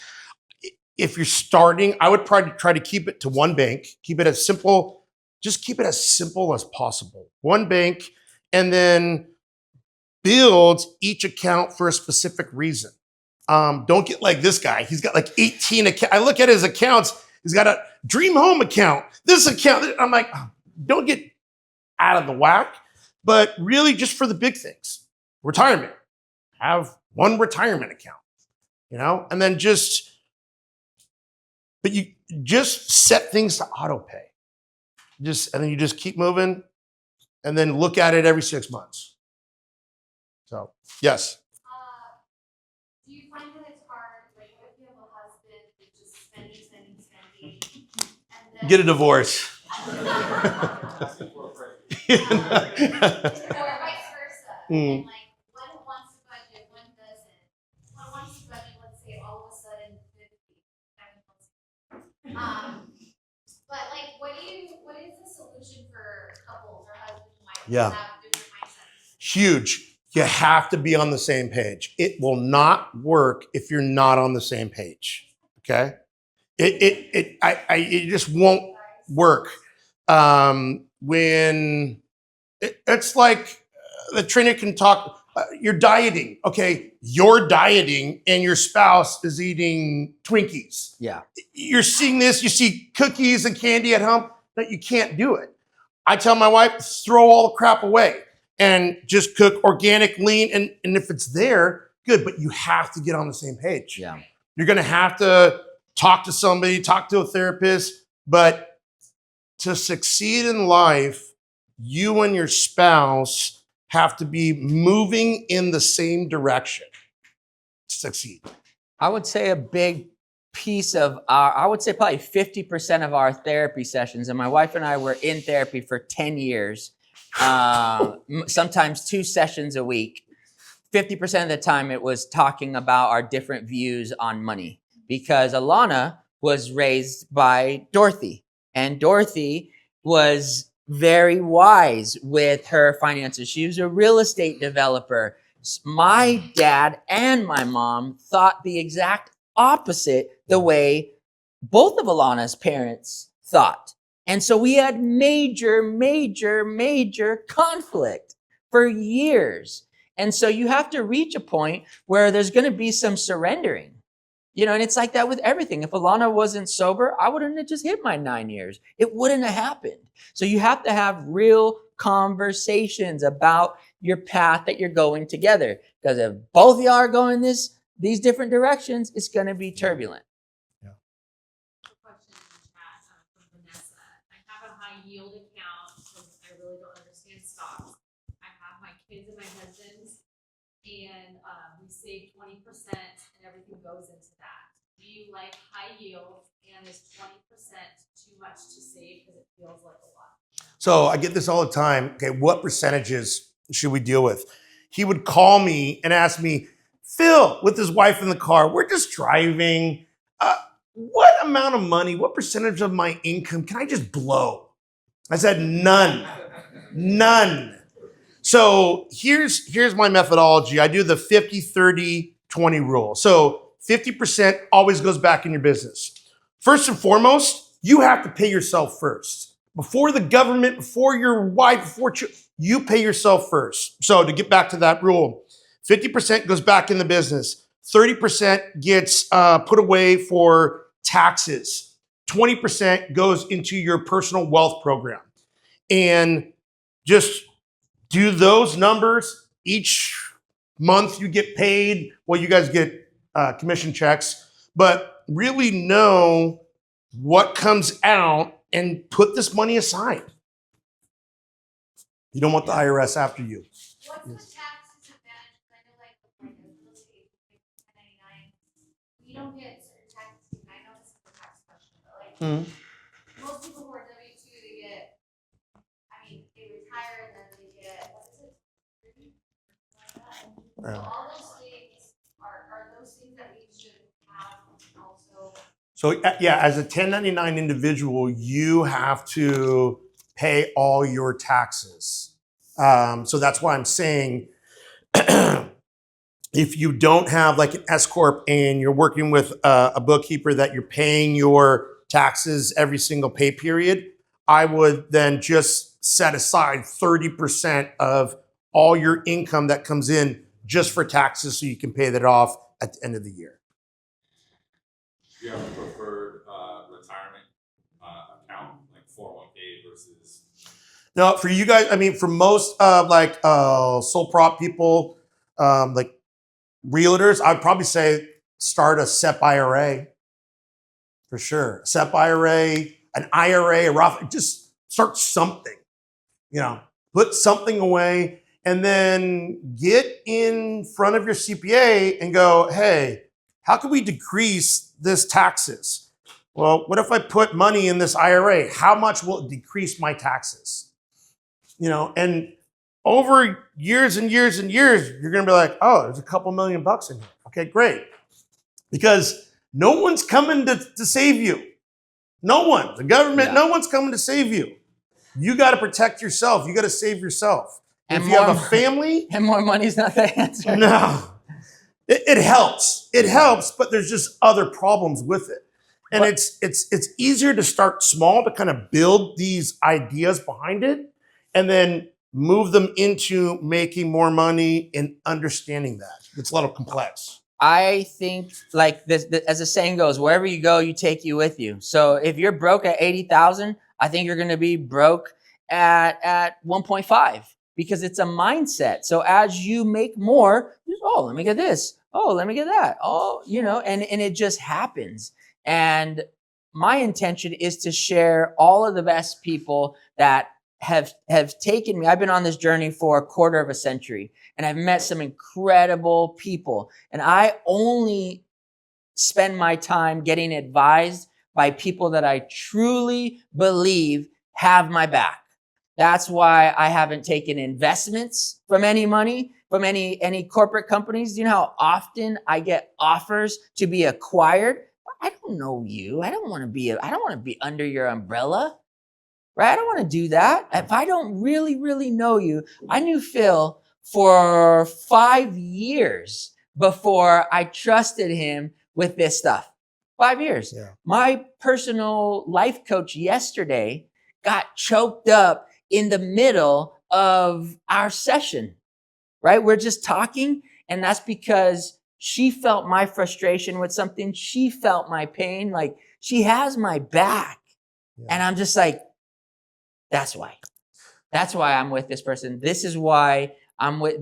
If you're starting, I would probably try to keep it to one bank. Keep it as simple. Just keep it as simple as possible. One bank, and then build each account for a specific reason. Don't get like this guy. He's got like 18 accounts. I look at his accounts. He's got a dream home account. This account. I'm like, don't get out of the whack, but really just for the big things. Retirement. Have one retirement account, you know, and then but you just set things to auto pay. And then you just keep moving and then look at it every 6 months. So, yes. Do you find that it's hard, like, what if you have a husband who's just spending, and then Get a divorce. Asking for a break. or vice versa, Mm. and like one wants to budget, one doesn't. One wants to budget, let's say But like, what is the solution for couples or husband and wife Yeah. who have different mindsets? Huge. You have to be on the same page. It will not work if you're not on the same page. Okay? It just won't work. When it's like the trainer can talk, you're dieting. Okay, you're dieting and your spouse is eating Twinkies. Yeah. You're seeing this, you see cookies and candy at home, that you can't do it. I tell my wife, throw all the crap away and just cook organic, lean, and if it's there, good, but you have to get on the same page. Yeah. You're gonna have to talk to somebody, talk to a therapist, but to succeed in life, you and your spouse have to be moving in the same direction to succeed. I would say a big piece of I would say probably 50% of our therapy sessions, and my wife and I were in therapy for 10 years, sometimes 2 sessions a week. 50% of the time it was talking about our different views on money, because Alana was raised by Dorothy, and Dorothy was very wise with her finances. She was a real estate developer. My dad and my mom thought the exact opposite the way both of Alana's parents thought. And so we had major conflict for years. And so you have to reach a point where there's going to be some surrendering. You know, and it's like that with everything. If Alana wasn't sober, I wouldn't have just hit my 9 years. It wouldn't have happened. So you have to have real conversations about your path that you're going together. Because if both of y'all are going these different directions, it's going to be turbulent. Question in the chat from Vanessa. I have a high yield account because I really don't understand stocks. I have my kids and my husband's, and we save 20% and everything goes into that. Do you like high yield, and is 20% too much to save because it feels like a lot? So I get this all the time. Okay, what percentages should we deal with? He would call me and ask me, Phil, with his wife in the car, we're just driving. What amount of money, what percentage of my income can I just blow? I said, none. So here's my methodology. I do the 50-30-20 rule. So 50% always goes back in your business. First and foremost, you have to pay yourself first. Before the government, before your wife, before you pay yourself first. So to get back to that rule, 50% goes back in the business. 30% gets put away for taxes. 20% goes into your personal wealth program. And just do those numbers. Each month you get paid. Well, you guys get commission checks, but really know what comes out and put this money aside. You don't want the IRS after you. What's the tax disadvantage? I know, like real estate, 1099, we don't get certain taxes. I know this is a tax question, but like most people who are W-2, they get, they retire and then they get, what is it? So all those things are those things that we should have also. So yeah, as a 1099 individual, you have to pay all your taxes. So that's why I'm saying, if you don't have like an S corp and you're working with a bookkeeper that you're paying your taxes every single pay period, I would then just set aside 30% of all your income that comes in just for taxes, so you can pay that off at the end of the year. Do you have a preferred retirement account, like 401k versus? No, for you guys, I mean, for most sole prop people, like realtors, I'd probably say start a SEP IRA for sure. SEP IRA, an IRA, a Roth, just start something, put something away, and then get in front of your CPA and go, hey, how can we decrease this taxes? Well, what if I put money in this IRA? How much will it decrease my taxes? And over years and years and years, you're going to be like, oh, there's a couple $1 million in here. Okay, great. Because no one's coming to save you. No one. The government, Yeah. no one's coming to save you. You got to protect yourself. You got to save yourself. And If you have more a family, And more money's not the answer. no. It helps. It helps, but there's just other problems with it. And But- it's easier to start small to kind of build these ideas behind it and then move them into making more money and understanding that. It's a little complex. I think like this, as the saying goes, wherever you go, you take you with you. So if you're broke at 80,000, I think you're going to be broke at 1.5 because it's a mindset. So as you make more, oh, let me get this. Oh, let me get that. Oh, and it just happens. And my intention is to share all of the best people that have taken me. I've been on this journey for a quarter of a century and I've met some incredible people. And I only spend my time getting advised by people that I truly believe have my back. That's why I haven't taken investments from any money, from any corporate companies. You know how often I get offers to be acquired? I don't know you. I don't want to be under your umbrella. Right? I don't want to do that. If I don't really, really know you, I knew Phil for 5 years before I trusted him with this stuff. 5 years. Yeah. My personal life coach yesterday got choked up in the middle of our session, right? We're just talking, and that's because she felt my frustration with something. She felt my pain. Like, she has my back. Yeah. And I'm just like, that's why I'm with this person. This is why I'm with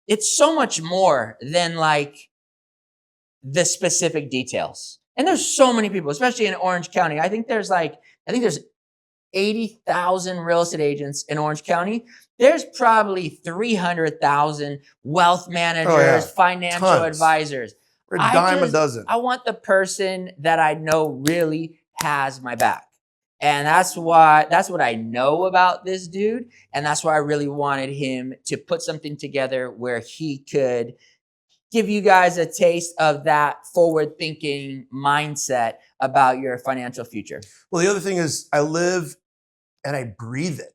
it's so much more than like the specific details. And there's so many people, especially in Orange County. I think there's 80,000 real estate agents in Orange County. There's probably 300,000 wealth managers, financial Tons. advisors. Or a dime a dozen. I want the person that I know really has my back. And that's what I know about this dude. And that's why I really wanted him to put something together where he could give you guys a taste of that forward thinking mindset about your financial future. Well, the other thing is I live and I breathe it.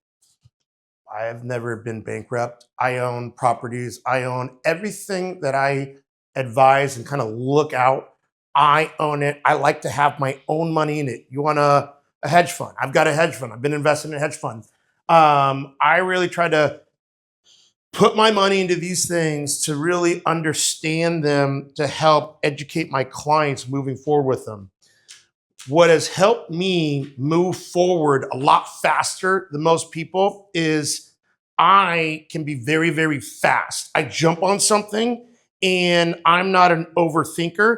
I have never been bankrupt. I own properties. I own everything that I advise and kind of look out. I own it. I like to have my own money in it. You want a hedge fund? I've got a hedge fund. I've been investing in a hedge fund. I really try to put my money into these things to really understand them, to help educate my clients moving forward with them. What has helped me move forward a lot faster than most people is I can be very, very fast. I jump on something and I'm not an overthinker.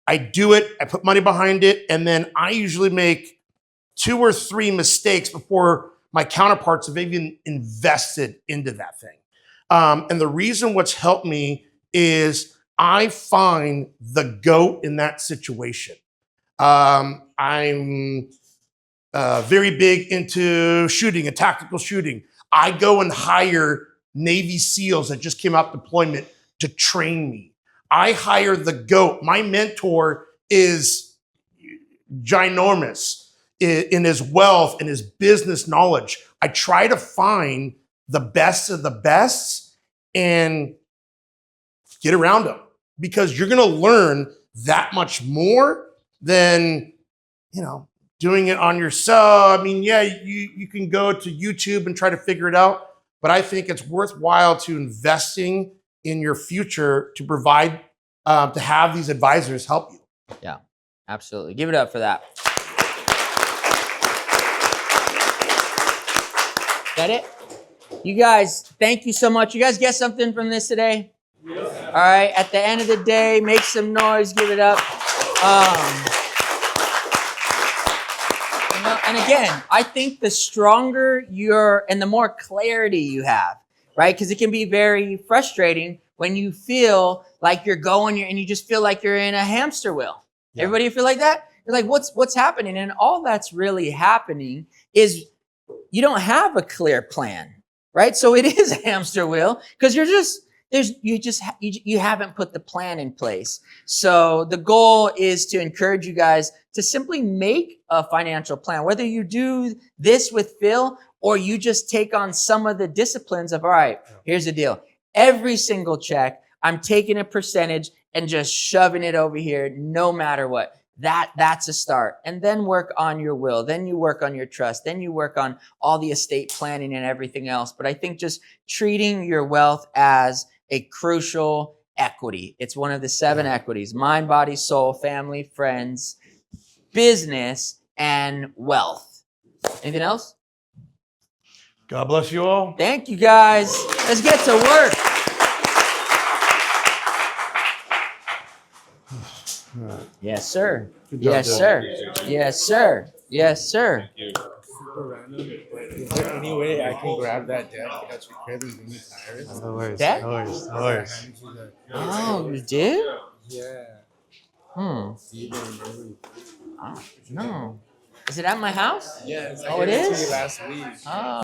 I do it, I put money behind it, and then I usually make 2 or 3 mistakes before my counterparts have even invested into that thing. And the reason what's helped me is I find the GOAT in that situation. I'm very big into shooting and tactical shooting. I go and hire Navy SEALs that just came out deployment to train me. I hire the GOAT. My mentor is ginormous in his wealth and his business knowledge. I try to find the best of the best and get around them because you're going to learn that much more than, doing it on yourself. I mean, yeah, you can go to YouTube and try to figure it out, but I think it's worthwhile to investing in your future to provide, to have these advisors help you. Yeah, absolutely. Give it up for that. That it? You guys, thank you so much. You guys get something from this today? Yeah. All right. At the end of the day, make some noise. Give it up. And again, I think the stronger and the more clarity you have, right? Because it can be very frustrating when you feel like you're going and you just feel like you're in a hamster wheel. Yeah. Everybody feel like that? You're like, what's happening? And all that's really happening is you don't have a clear plan, right? So it is a hamster wheel because you're just you haven't put the plan in place. So the goal is to encourage you guys to simply make a financial plan, whether you do this with Phil or you just take on some of the disciplines of, all right, here's the deal. Every single check, I'm taking a percentage and just shoving it over here no matter what. That's a start. And then work on your will. Then you work on your trust. Then you work on all the estate planning and everything else. But I think just treating your wealth as a crucial equity. It's one of the 7 equities: mind, body, soul, family, friends, business, and wealth. Anything else? God bless you all. Thank you, guys. Let's get to work. Yes, sir. Good job, Yes, Dale. sir. Yes, sir. Yes, sir. Thank you. Super random, but is there any way I can grab that deck that's Keven bring me tires? No worries. That? No worries. No worries. Oh, you do? Yeah. Hmm. Do you remember? Oh, no. Is it at my house? Yes. Oh, it is? Last week. Oh.